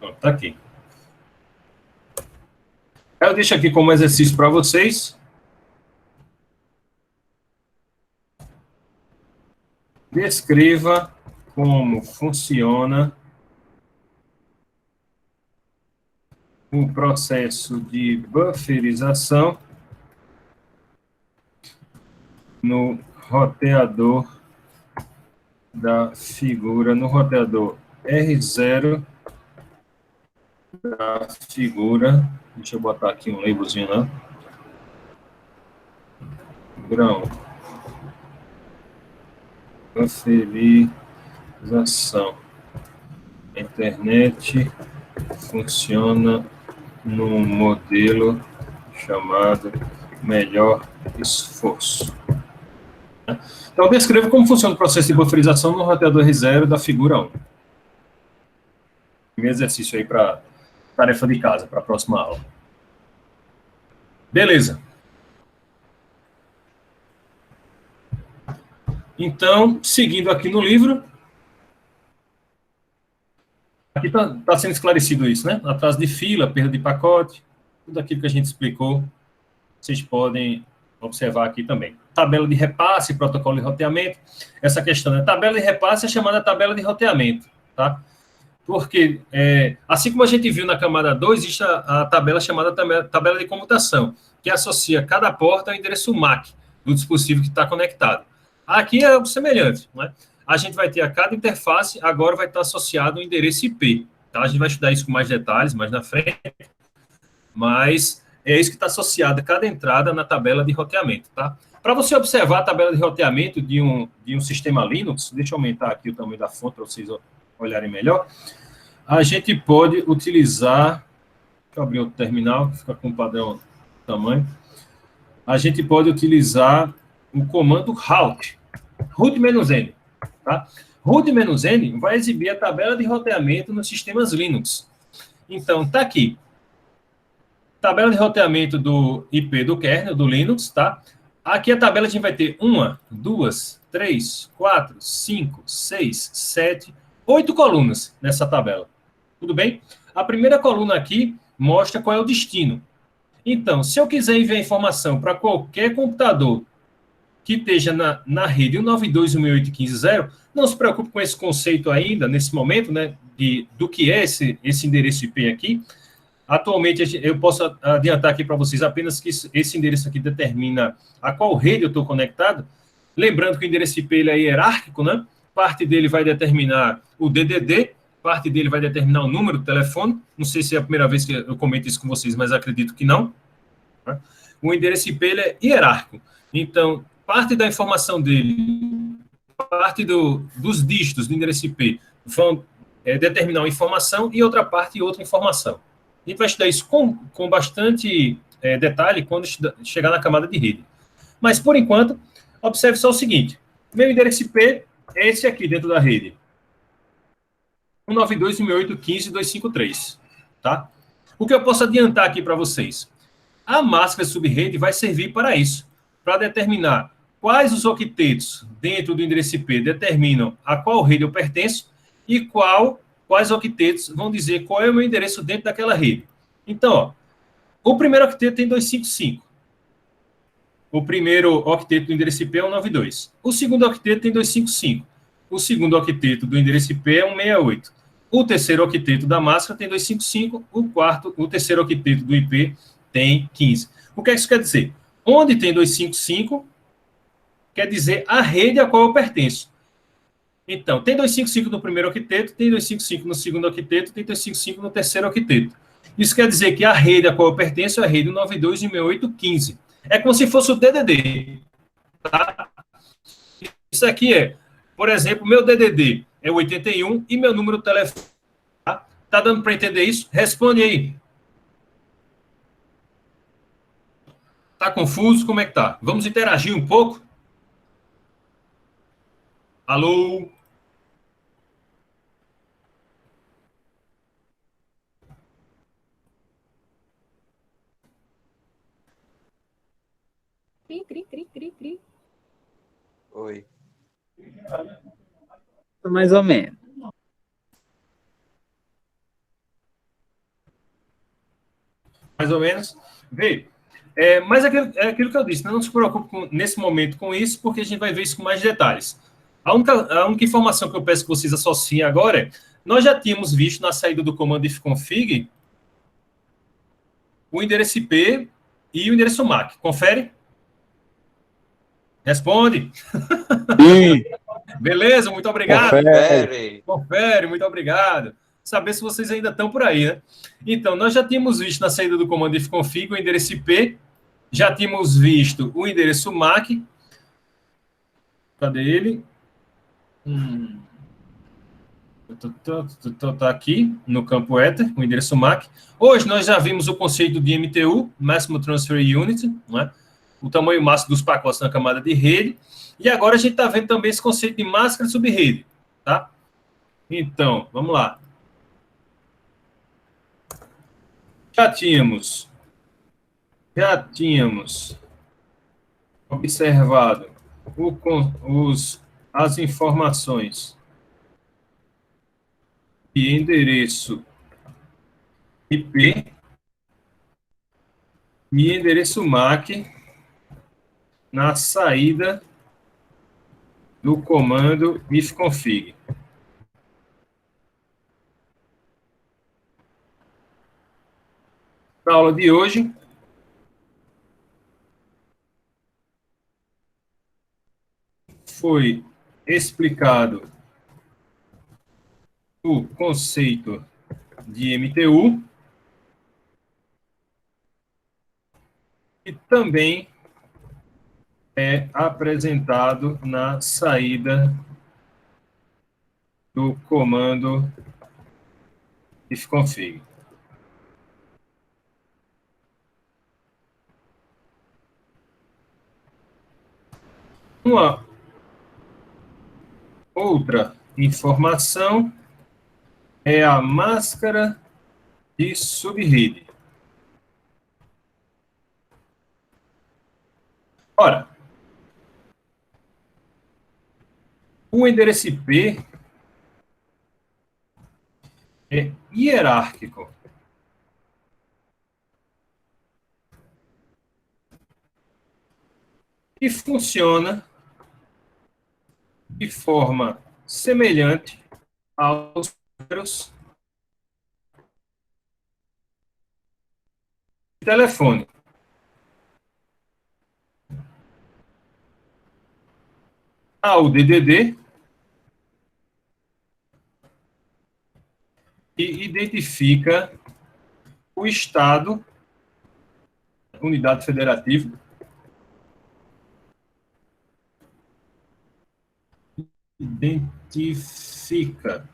Está aqui. Eu deixo aqui como exercício para vocês. Descreva como funciona o processo de bufferização no roteador da figura, no roteador R0 da figura. Deixa eu botar aqui um labelzinho, né? Grão. Bufferização. A internet funciona num modelo chamado melhor esforço. Então, descreva como funciona o processo de bufferização no roteador R0 da figura 1. Primeiro exercício aí para tarefa de casa, para a próxima aula. Beleza. Então, seguindo aqui no livro, aqui está sendo esclarecido isso, né? Atraso de fila, perda de pacote, tudo aquilo que a gente explicou, vocês podem observar aqui também. Tabela de repasse, protocolo de roteamento. Essa questão, né? Tabela de repasse é chamada tabela de roteamento, tá? Porque, assim como a gente viu na camada 2, existe a tabela chamada tabela de comutação, que associa cada porta ao endereço MAC do dispositivo que está conectado. Aqui é semelhante, né? A gente vai ter a cada interface, agora vai estar associado o endereço IP. Tá? A gente vai estudar isso com mais detalhes mais na frente, mas é isso que está associado a cada entrada na tabela de roteamento. Tá? Para você observar a tabela de roteamento de um sistema Linux, deixa eu aumentar aqui o tamanho da fonte para vocês olharem melhor. A gente pode utilizar, deixa eu abrir outro terminal, que fica com o padrão tamanho. A gente pode utilizar o comando root, root-n, tá? Root-n vai exibir a tabela de roteamento nos sistemas Linux. Então, tá aqui. Tabela de roteamento do IP do kernel, do Linux, tá? Aqui a tabela a gente vai ter 1, 2, 3, 4, 5, 6, 7, 8 colunas nessa tabela. Tudo bem? A primeira coluna aqui mostra qual é o destino. Então, se eu quiser enviar informação para qualquer computador que esteja na rede 192.168.15.0, não se preocupe com esse conceito ainda, nesse momento, né, do que é esse endereço IP aqui. Atualmente, eu posso adiantar aqui para vocês apenas que esse endereço aqui determina a qual rede eu estou conectado. Lembrando que o endereço IP ele é hierárquico, né? Parte dele vai determinar o DDD, parte dele vai determinar o número do telefone. Não sei se é a primeira vez que eu comento isso com vocês, mas acredito que não. O endereço IP ele é hierárquico. Então, parte da informação dele, parte dos dígitos do endereço IP vão determinar uma informação e outra parte outra informação. A gente vai estudar isso com bastante detalhe quando chegar na camada de rede. Mas, por enquanto, observe só o seguinte. Meu endereço IP é esse aqui dentro da rede. 192.168.15.253. Tá? O que eu posso adiantar aqui para vocês? A máscara subrede vai servir para isso, para determinar quais os octetos dentro do endereço IP determinam a qual rede eu pertenço e quais octetos vão dizer qual é o meu endereço dentro daquela rede. Então, ó, o primeiro octeto tem 255. O primeiro octeto do endereço IP é 192. O segundo octeto tem 255. O segundo octeto do endereço IP é 168. O terceiro octeto da máscara tem 255. O terceiro octeto do IP tem 15. O que é que isso quer dizer? Onde tem 255, quer dizer a rede a qual eu pertenço. Então, tem 255 no primeiro octeto, tem 255 no segundo octeto, tem 255 no terceiro octeto. Isso quer dizer que a rede a qual eu pertenço é a rede 192.168.15. É como se fosse o DDD. Tá? Isso aqui por exemplo, meu DDD é 81 e meu número de telefone. Tá dando para entender isso? Responde aí. Tá confuso? Como é que tá? Vamos interagir um pouco? Alô? Cri, cri, cri, cri, cri. Oi. Mais ou menos. mais ou menos. Veio. Mas é aquilo que eu disse, né? Não se preocupe nesse momento com isso, porque a gente vai ver isso com mais detalhes. A única informação que eu peço que vocês associem agora é: nós já tínhamos visto na saída do comando ifconfig o endereço IP e o endereço MAC. Confere? Responde. Sim. Beleza, muito obrigado. Confere. Confere, muito obrigado. Saber se vocês ainda estão por aí, né? Então, nós já tínhamos visto na saída do comando ifconfig o endereço IP, já tínhamos visto o endereço MAC. Cadê ele? Tá aqui no campo Ether, o endereço MAC. Hoje nós já vimos o conceito de MTU, Maximum Transfer Unit, né? O tamanho máximo dos pacotes na camada de rede. E agora a gente está vendo também esse conceito de máscara de subrede, tá? Então, vamos lá. Já tínhamos observado as informações de endereço IP e endereço MAC na saída do comando ifconfig. Na aula de hoje, foi explicado o conceito de MTU e também é apresentado na saída do comando ifconfig. Uma outra informação é a máscara de subrede. Ora, o endereço IP é hierárquico. E funciona de forma semelhante aos números de telefone. Há o DDD, que identifica o estado, unidade federativa, identifica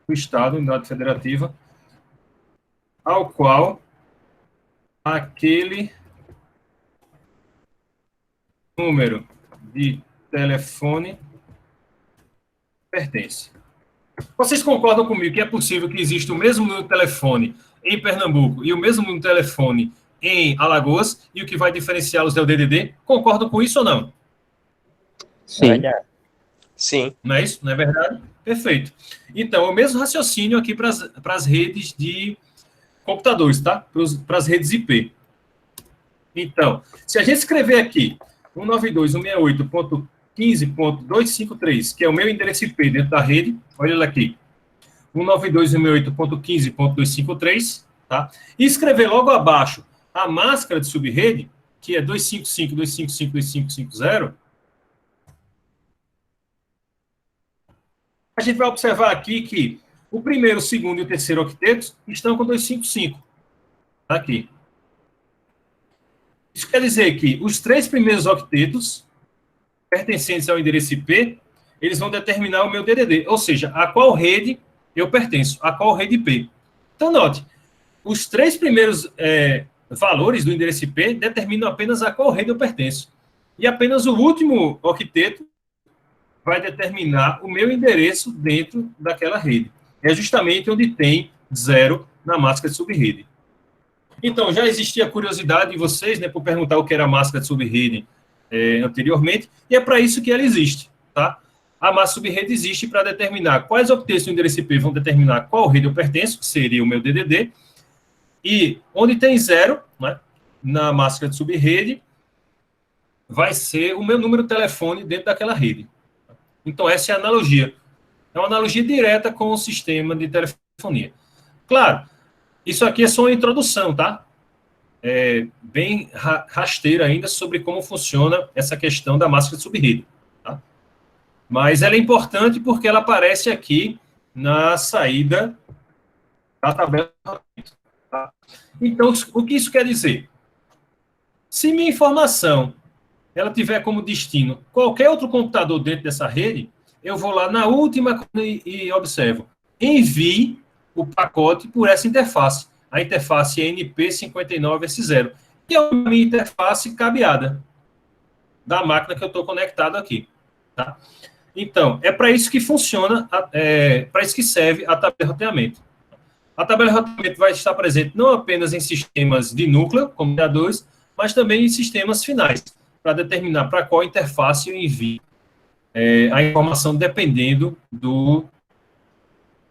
o estado, unidade federativa, ao qual aquele número de telefone pertence. Vocês concordam comigo que é possível que exista o mesmo número de telefone em Pernambuco e o mesmo número de telefone em Alagoas, e o que vai diferenciá-los é o DDD? Concordam com isso ou não? Sim. Sim. Não é isso? Não é verdade? Perfeito. Então, o mesmo raciocínio aqui para as redes de computadores, tá? Para as redes IP. Então, se a gente escrever aqui 192.168.15.253, que é o meu endereço IP dentro da rede, olha ele aqui, 192.168.15.253, tá? E escrever logo abaixo a máscara de subrede, que é 255.255.255.50, a gente vai observar aqui que o primeiro, o segundo e o terceiro octetos estão com 255. Aqui. Isso quer dizer que os três primeiros octetos, pertencentes ao endereço IP, eles vão determinar o meu DDD, ou seja, a qual rede eu pertenço, a qual rede IP. Então, note, os três primeiros valores do endereço IP determinam apenas a qual rede eu pertenço. E apenas o último octeto vai determinar o meu endereço dentro daquela rede. É justamente onde tem 0 na máscara de subrede. Então, já existia curiosidade de vocês, né, por perguntar o que era a máscara de subrede anteriormente, e é para isso que ela existe, tá? A máscara subrede existe para determinar quais octetos do endereço IP vão determinar qual rede eu pertenço, que seria o meu DDD, E onde tem 0, né, na máscara de subrede, vai ser o meu número de telefone dentro daquela rede. Então, essa é a analogia. É uma analogia direta com o sistema de telefonia. Claro, isso aqui é só uma introdução, tá? É bem rasteira ainda sobre como funciona essa questão da máscara de subrede. Tá? Mas ela é importante porque ela aparece aqui na saída da tabela. Tá? Então, o que isso quer dizer? Se minha informação ela tiver como destino qualquer outro computador dentro dessa rede, eu vou lá na última e observo. Envie o pacote por essa interface. A interface é NP59S0, que é a minha interface cabeada da máquina que eu estou conectado aqui. Tá? Então, é para isso que funciona, para isso que serve a tabela de roteamento. A tabela de roteamento vai estar presente não apenas em sistemas de núcleo, como A2, mas também em sistemas finais, para determinar para qual interface eu envio a informação dependendo do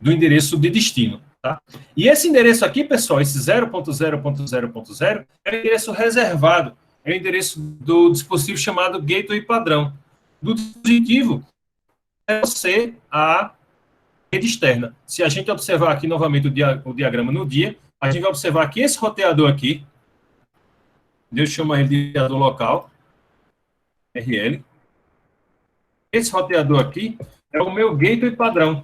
endereço de destino. Tá? E esse endereço aqui, pessoal, esse 0.0.0.0, é o endereço reservado, é o endereço do dispositivo chamado gateway padrão. Do dispositivo é você a rede externa. Se a gente observar aqui novamente o diagrama no dia, a gente vai observar que esse roteador aqui, Deus chama ele de roteador local, RL. Esse roteador aqui é o meu gateway padrão.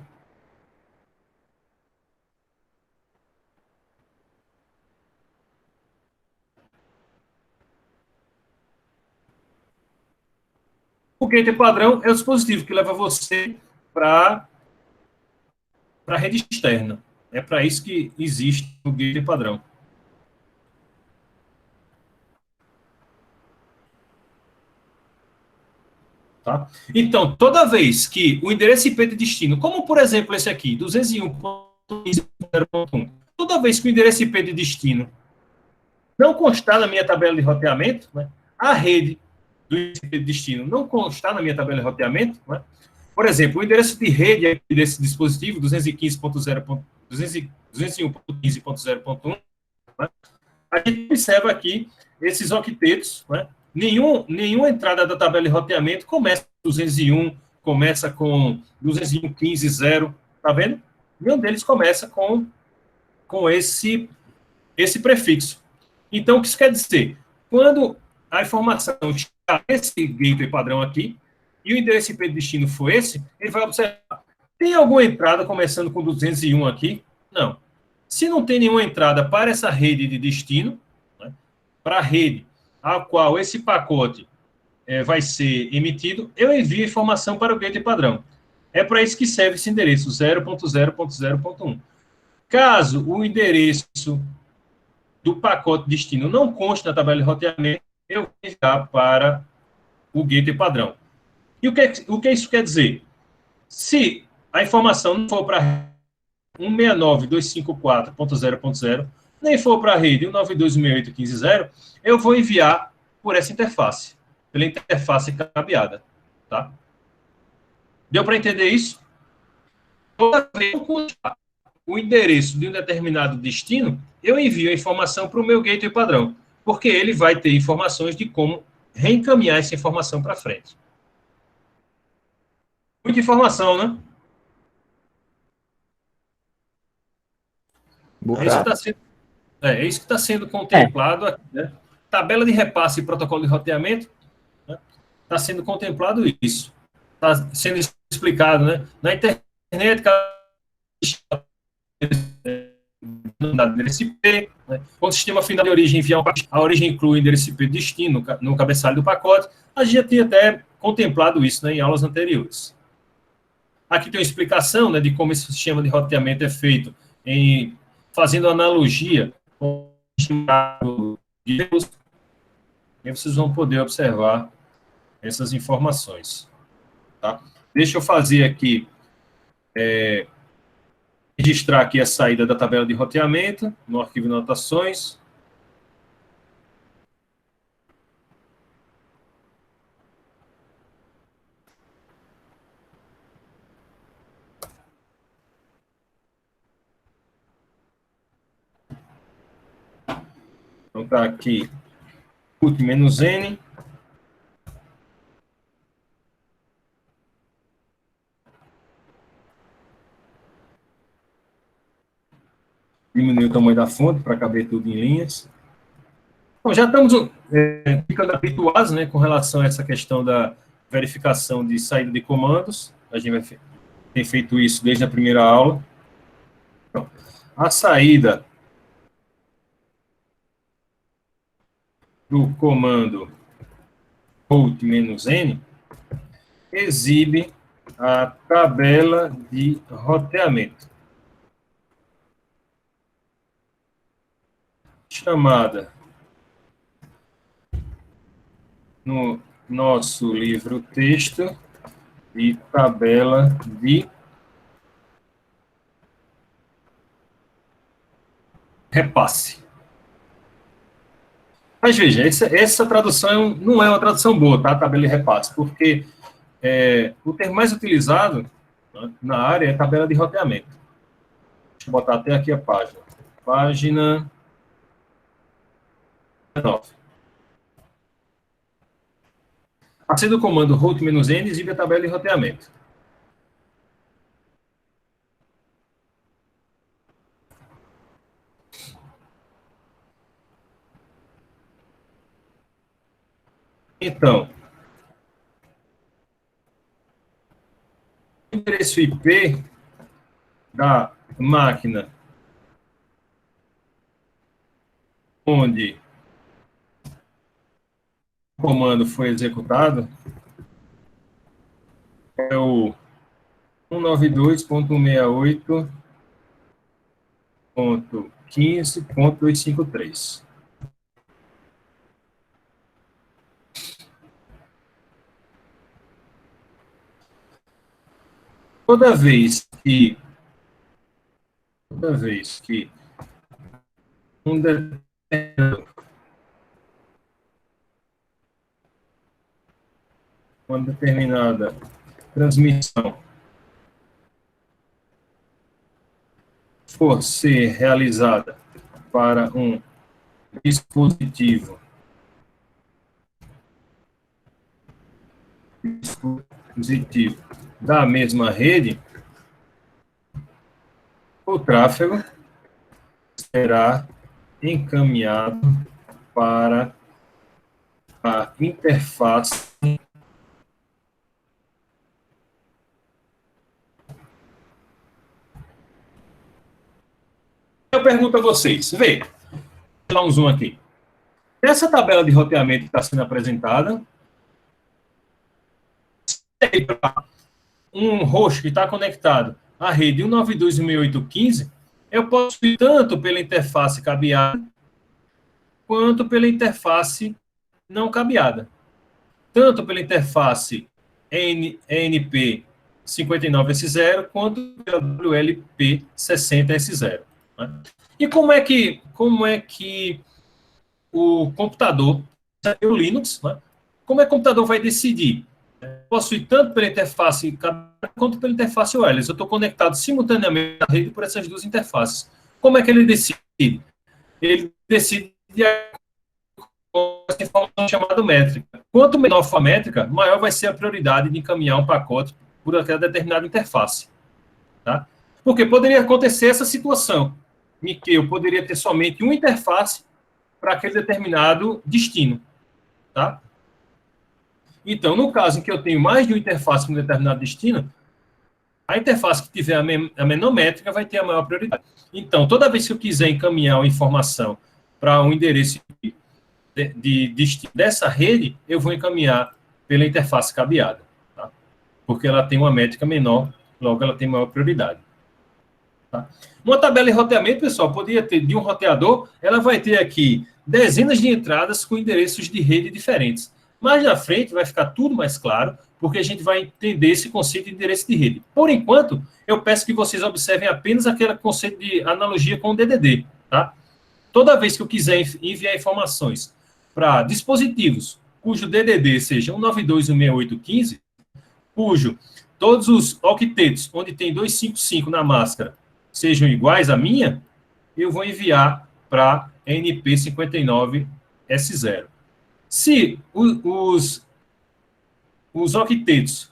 O gateway padrão é o dispositivo que leva você para a rede externa. É para isso que existe o gateway padrão. Tá? Então, toda vez que o endereço IP de destino, como por exemplo esse aqui, 201.15.0.1, toda vez que o endereço IP de destino não constar na minha tabela de roteamento, né, a rede do endereço IP de destino não constar na minha tabela de roteamento, né, por exemplo, o endereço de rede desse dispositivo, 201.15.0.1, né, a gente observa aqui esses octetos, né, nenhuma entrada da tabela de roteamento começa com 201, começa com 201.15.0, tá vendo? Nenhum deles começa com esse prefixo. Então, o que isso quer dizer? Quando a informação chegar nesse gateway padrão aqui, e o endereço IP de destino for esse, ele vai observar, tem alguma entrada começando com 201 aqui? Não. Se não tem nenhuma entrada para essa rede de destino, né, para a rede a qual esse pacote vai ser emitido, eu envio informação para o gateway padrão. É para isso que serve esse endereço, 0.0.0.1. Caso o endereço do pacote destino não conste na tabela de roteamento, eu vou enviar para o gateway padrão. E o que isso quer dizer? Se a informação não for para 169.254.0.0, nem for para a rede 192.168.15.0, eu vou enviar por essa interface, pela interface cabeada. Tá? Deu para entender isso? Toda vez que eu o endereço de um determinado destino, eu envio a informação para o meu gateway padrão, porque ele vai ter informações de como reencaminhar essa informação para frente. Muita informação, né? Bocado. É isso que está sendo contemplado aqui, né? Tabela de repasse e protocolo de roteamento, né? Está sendo contemplado isso. Está sendo explicado, né? Na internet, endereço IP, né? Quando o sistema final de origem enviar a origem inclui o endereço IP destino no cabeçalho do pacote, a gente já tinha até contemplado isso, né, em aulas anteriores. Aqui tem uma explicação, né, de como esse sistema de roteamento é feito, fazendo analogia com o sistema de Deus, e vocês vão poder observar essas informações. Tá? Deixa eu fazer aqui, registrar aqui a saída da tabela de roteamento no arquivo de anotações. Então, está aqui root menos N. Diminuir o tamanho da fonte para caber tudo em linhas. Bom, já estamos ficando habituados, né, com relação a essa questão da verificação de saída de comandos. A gente tem feito isso desde a primeira aula. Então, a saída do comando root-n exibe a tabela de roteamento, chamada no nosso livro texto de tabela de repasse. Mas veja, essa tradução não é uma tradução boa, tá? Tabela de repasse, porque o termo mais utilizado, né, na área é tabela de roteamento. Deixa eu botar até aqui a página. Página 9. A partir do comando root-n exibe a tabela de roteamento. Então, o endereço IP da máquina onde o comando foi executado é o 192.168.15.253. Toda vez que uma determinada transmissão for ser realizada para um dispositivo da mesma rede, o tráfego será encaminhado para a interface Eu pergunto a vocês, vê, vou dar um zoom aqui. Essa tabela de roteamento que está sendo apresentada, um host que está conectado à rede 192.168.15, eu posso ir tanto pela interface cabeada, quanto pela interface não cabeada. Tanto pela interface ENP59S0, quanto pela WLP60S0. Né? E como é que o computador, o Linux, né? Como é que o computador vai decidir? Posso ir tanto pela interface quanto pela interface wireless. Eu estou conectado simultaneamente à rede por essas duas interfaces. Como é que ele decide? Ele decide com essa informação chamada métrica. Quanto menor for a métrica, maior vai ser a prioridade de encaminhar um pacote por aquela determinada interface. Tá? Porque poderia acontecer essa situação, em que eu poderia ter somente uma interface para aquele determinado destino. Tá? Então, no caso em que eu tenho mais de uma interface para um determinado destino, a interface que tiver a menor métrica vai ter a maior prioridade. Então, toda vez que eu quiser encaminhar uma informação para um endereço de destino dessa rede, eu vou encaminhar pela interface cabeada, tá? Porque ela tem uma métrica menor, logo ela tem maior prioridade. Tá? Uma tabela de roteamento, pessoal, poderia ter de um roteador, ela vai ter aqui dezenas de entradas com endereços de rede diferentes. Mais na frente vai ficar tudo mais claro, porque a gente vai entender esse conceito de endereço de rede. Por enquanto, eu peço que vocês observem apenas aquele conceito de analogia com o DDD. Tá? Toda vez que eu quiser enviar informações para dispositivos cujo DDD seja 192.168.15, cujo todos os octetos onde tem 255 na máscara sejam iguais à minha, eu vou enviar para NP59S0. Se os octetos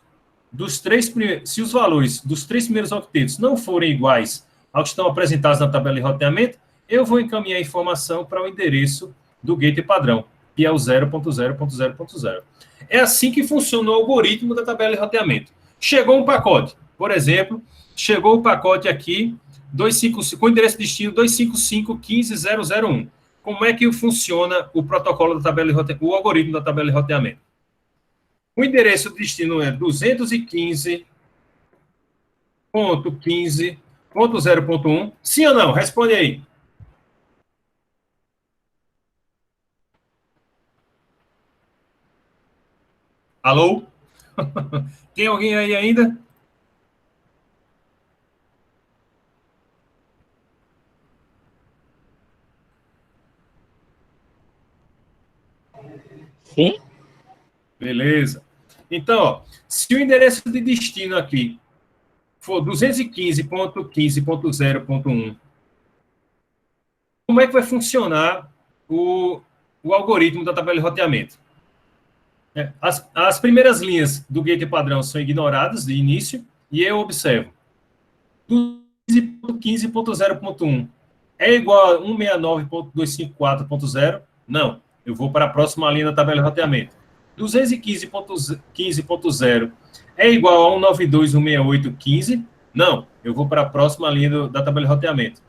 se os valores dos 3 primeiros octetos não forem iguais aos que estão apresentados na tabela de roteamento, eu vou encaminhar a informação para o endereço do gateway padrão, que é o 0.0.0.0. É assim que funciona o algoritmo da tabela de roteamento. Chegou um pacote, por exemplo, chegou o pacote aqui, 255, com endereço de destino 255.15.001. Como é que funciona o protocolo da tabela de roteamento, o algoritmo da tabela de roteamento? O endereço de destino é 215.15.0.1. Sim ou não? Responde aí. Alô? Tem alguém aí ainda? Sim? Beleza. Então, ó, se o endereço de destino aqui for 215.15.0.1, como é que vai funcionar o algoritmo da tabela de roteamento? As primeiras linhas do gateway padrão são ignoradas de início, e eu observo 215.0.1 é igual a 169.254.0? Não. Eu vou para a próxima linha da tabela de roteamento. 215.15.0 é igual a 192.168.15? Não. Eu vou para a próxima linha da tabela de roteamento.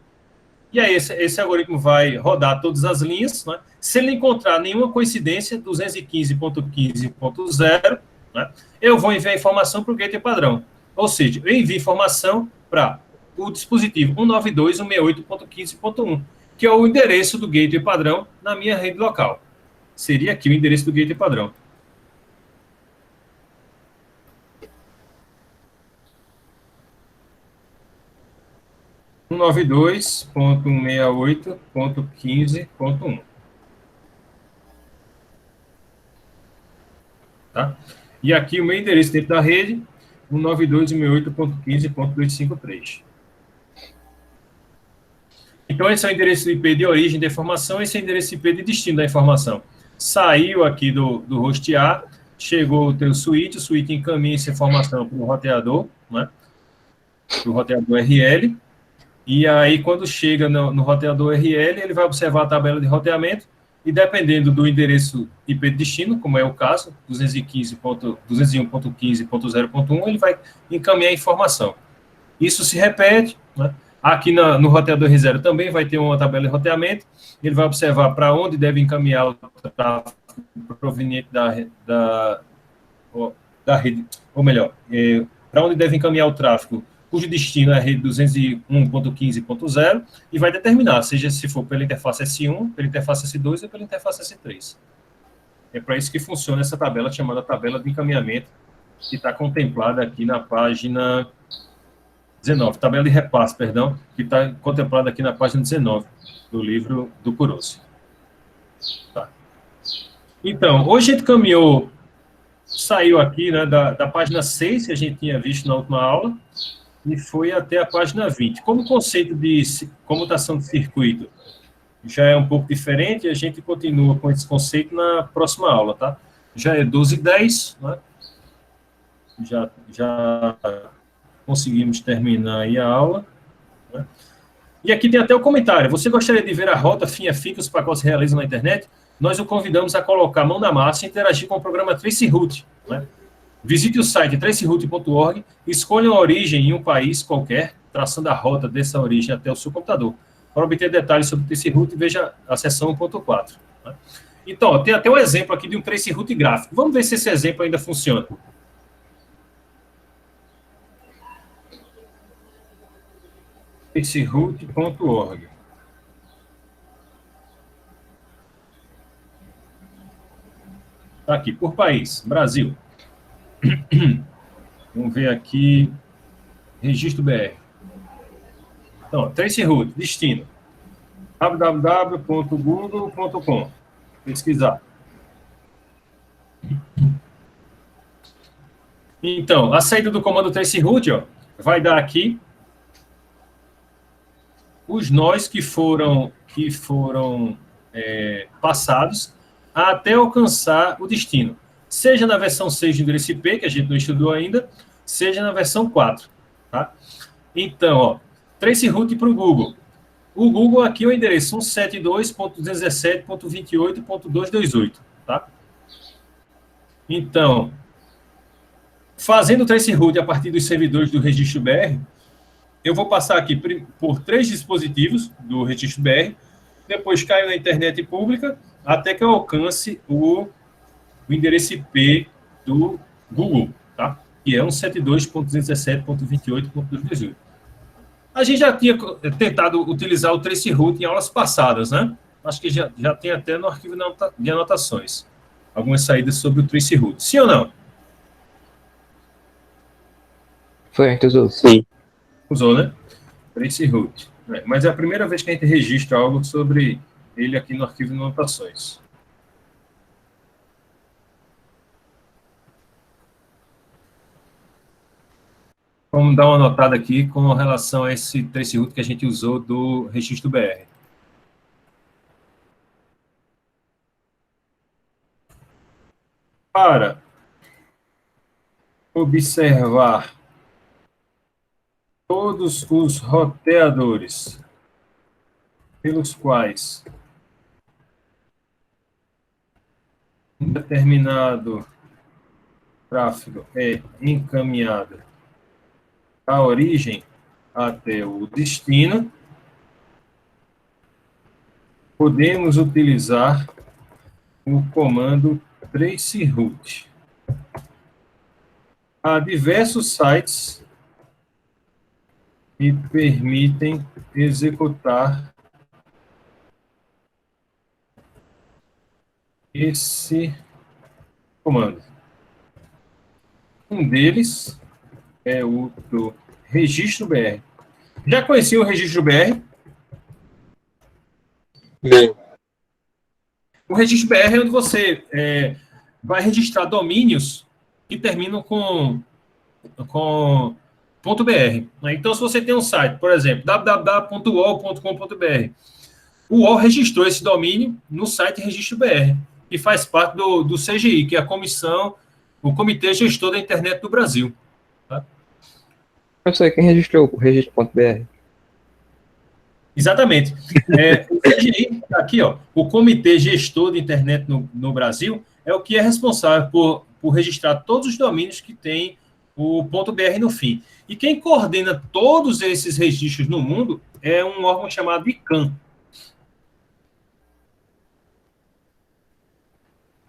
E aí esse algoritmo vai rodar todas as linhas, né? Se ele encontrar nenhuma coincidência, 215.15.0, né? Eu vou enviar informação para o gateway padrão. Ou seja, eu envio informação para o dispositivo 192.168.15.1, que é o endereço do gateway padrão na minha rede local. Seria aqui o endereço do gateway padrão. Um 192.168.15.1. Tá? E aqui o meu endereço dentro da rede, 192.168.15.253. Então, esse é o endereço IP de origem da informação, esse é o endereço IP de destino da informação. Saiu aqui do host A, chegou o teu switch, o switch encaminha essa informação para o roteador, né? Para o roteador RL, e aí, quando chega no roteador RL, ele vai observar a tabela de roteamento, e dependendo do endereço IP de destino, como é o caso, 201.15.0.1, ele vai encaminhar a informação. Isso se repete, né? Aqui no roteador R0 também vai ter uma tabela de roteamento, ele vai observar para onde deve encaminhar o tráfego proveniente da rede, ou melhor, para onde deve encaminhar o tráfego cujo destino é a rede 201.15.0, e vai determinar, seja se for pela interface S1, pela interface S2 ou pela interface S3. É para isso que funciona essa tabela, chamada tabela de encaminhamento, que está contemplada aqui na página 19, tabela de repasse, perdão, que está contemplada aqui na página 19 do livro do Kurosu. Tá. Então, hoje a gente caminhou, saiu aqui, né, da página 6, que a gente tinha visto na última aula, e foi até a página 20. Como o conceito de comutação de circuito já é um pouco diferente, a gente continua com esse conceito na próxima aula, tá? Já é 12h10, né? Já conseguimos terminar aí a aula, né? E aqui tem até o comentário. Você gostaria de ver a rota fim a fim que os pacotes realizam na internet? Nós o convidamos a colocar a mão na massa e interagir com o programa Traceroute, né? Visite o site traceroute.org, escolha uma origem em um país qualquer, traçando a rota dessa origem até o seu computador. Para obter detalhes sobre o Traceroute, veja a seção 1.4. Né? Então, ó, tem até um exemplo aqui de um Traceroute gráfico. Vamos ver se esse exemplo ainda funciona. Traceroute.org. Está aqui, por país, Brasil. Vamos ver aqui, registro BR. Então, Traceroute, destino, www.google.com, pesquisar. Então, a saída do comando Traceroute, ó, vai dar aqui os nós que foram passados até alcançar o destino, seja na versão 6 do endereço IP, que a gente não estudou ainda, seja na versão 4. Tá? Então, ó, traceroute para o Google. O Google aqui é o endereço 172.17.28.228. Tá? Então, fazendo o traceroute a partir dos servidores do registro BR, eu vou passar aqui por 3 dispositivos do registro BR, depois caio na internet pública, até que eu alcance o endereço IP do Google, tá? Que é 172.217.28.218. A gente já tinha tentado utilizar o traceroute em aulas passadas, né? Acho que já tem até no arquivo de anotações algumas saídas sobre o traceroute. Sim ou não? Foi, a gente usou. Sim. Usou, né? Traceroute. Mas é a primeira vez que a gente registra algo sobre ele aqui no arquivo de anotações. Vamos dar uma notada aqui com relação a esse traceroute que a gente usou do registro BR. Para observar todos os roteadores pelos quais um determinado tráfego é encaminhado da origem até o destino, podemos utilizar o comando traceroute. Há diversos sites que permitem executar esse comando. Um deles é o do registro BR. Já conhecia o registro BR? Não. O registro BR é onde você vai registrar domínios que terminam com .br. Né? Então, se você tem um site, por exemplo, www.uol.com.br, o UOL registrou esse domínio no site Registro BR, que faz parte do CGI, que é o Comitê Gestor da Internet do Brasil. Tá? Eu sei quem registrou o registro.br. Exatamente. O CGI, aqui, ó, o Comitê Gestor de Internet no Brasil, é o que é responsável por registrar todos os domínios que tem o .br no fim. E quem coordena todos esses registros no mundo é um órgão chamado ICANN.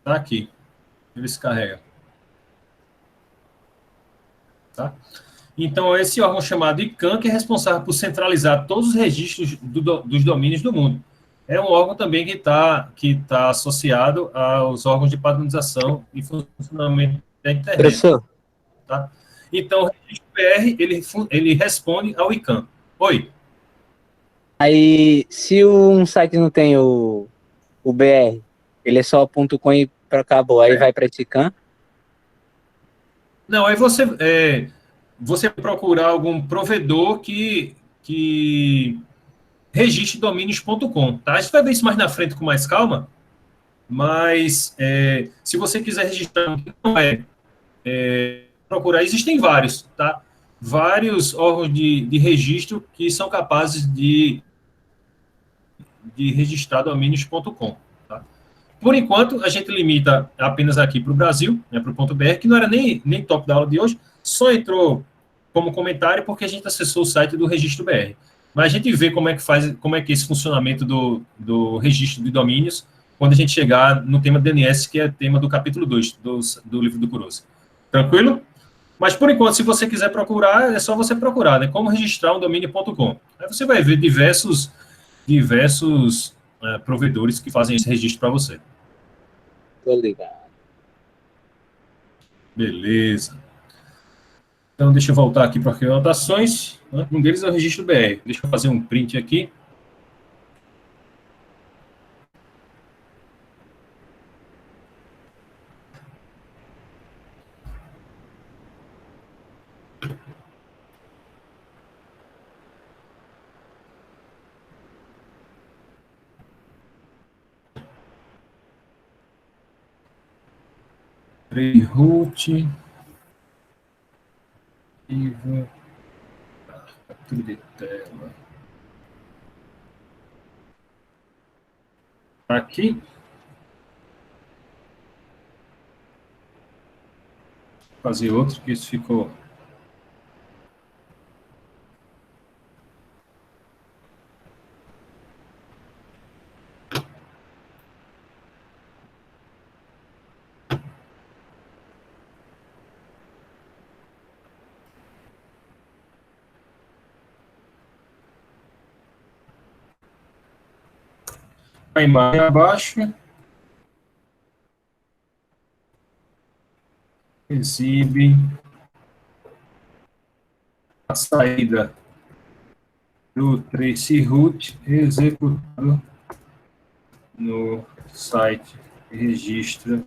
Tá aqui. Ele se carrega. Tá? Então, esse órgão chamado ICANN, que é responsável por centralizar todos os registros dos domínios do mundo. É um órgão também que tá associado aos órgãos de padronização e funcionamento da internet. Professor, Tá? Então, o registro BR, ele responde ao ICANN. Oi. aí se um site não tem o BR, ele é só .com e acabou, aí vai para esse CAN. Não, aí você procurar algum provedor que registre domínios.com, tá? A gente vai ver isso mais na frente com mais calma, mas se você quiser registrar, não procurar, existem vários, tá? Vários órgãos de registro que são capazes de registrar domínios.com, tá? Por enquanto, a gente limita apenas aqui para o Brasil, né, para o .br, que não era nem top da aula de hoje, só entrou como comentário porque a gente acessou o site do Registro BR. Mas a gente vê como é que é esse funcionamento do registro de domínios quando a gente chegar no tema DNS, que é tema do capítulo 2 do livro do Kurosa. Tranquilo? Mas, por enquanto, se você quiser procurar, é só você procurar, né? Como registrar um domínio.com. Aí você vai ver diversos provedores que fazem esse registro para você. Tô ligado. Beleza. Então, deixa eu voltar aqui para as anotações. Um deles é o registro BR. Deixa eu fazer um print aqui. root, captura de tela. Aqui. Vou fazer outro, que isso ficou... A imagem abaixo. Exibe a saída do traceroute executado no site registra.br.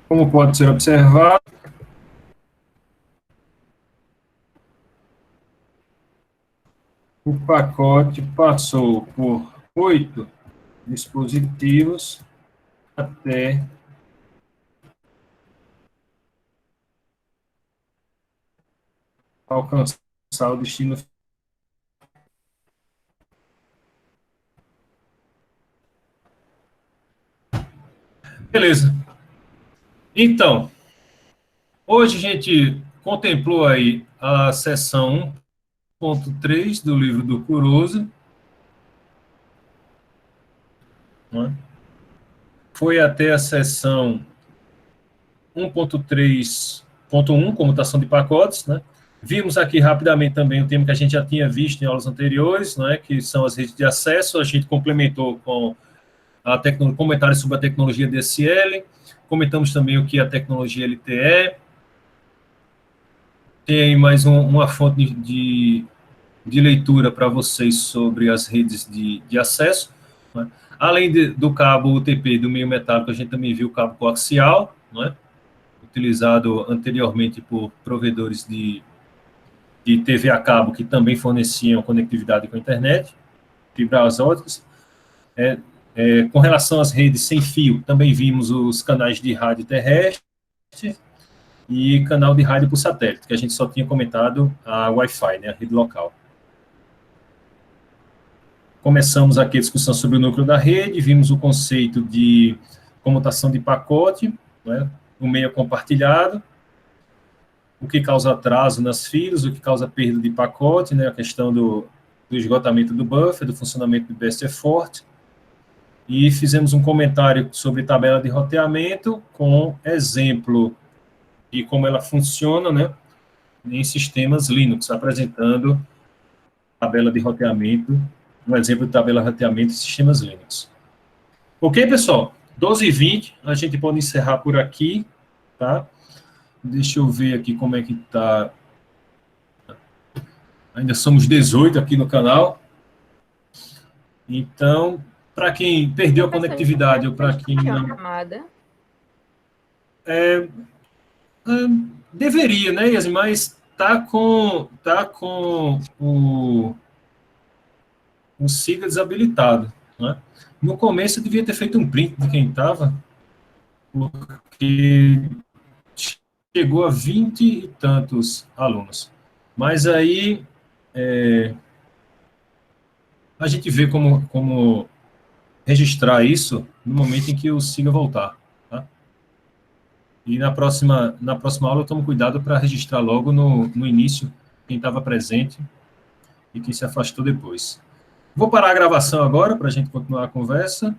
Como pode ser observado, o pacote passou por 8 dispositivos até alcançar o destino. Beleza. Então, hoje a gente contemplou aí a seção 1.3 do livro do Kurosa. Né? Foi até a seção 1.3.1, comutação de pacotes, né? Vimos aqui rapidamente também o tema que a gente já tinha visto em aulas anteriores, né, que são as redes de acesso. A gente complementou com comentários sobre a tecnologia DSL, comentamos também o que é a tecnologia LTE. Tem aí mais uma fonte de leitura para vocês sobre as redes de acesso. Né? Além do cabo UTP do meio metálico, a gente também viu o cabo coaxial, né, utilizado anteriormente por provedores de TV a cabo, que também forneciam conectividade com a internet, fibras óticas. Com relação às redes sem fio, também vimos os canais de rádio terrestre e canal de rádio por satélite, que a gente só tinha comentado a Wi-Fi, né, a rede local. Começamos aqui a discussão sobre o núcleo da rede, vimos o conceito de comutação de pacote, né, o meio compartilhado, o que causa atraso nas filas, o que causa perda de pacote, né, a questão do esgotamento do buffer, do funcionamento do best effort, e fizemos um comentário sobre tabela de roteamento com exemplo e como ela funciona, né, em sistemas Linux, apresentando tabela de roteamento, um exemplo de tabela de roteamento em sistemas Linux. Ok, pessoal? 12h20, a gente pode encerrar por aqui, tá? Deixa eu ver aqui como é que está. Ainda somos 18 aqui no canal. Então, para quem perdeu a conectividade ou para quem não... deveria, né, Yasmin? Mas tá com o SIGA desabilitado. Né? No começo eu devia ter feito um print de quem estava, porque chegou a 20 e tantos alunos. Mas aí a gente vê como registrar isso no momento em que o SIGA voltar. Tá? E na próxima aula eu tomo cuidado para registrar logo no início quem estava presente e quem se afastou depois. Vou parar a gravação agora para a gente continuar a conversa.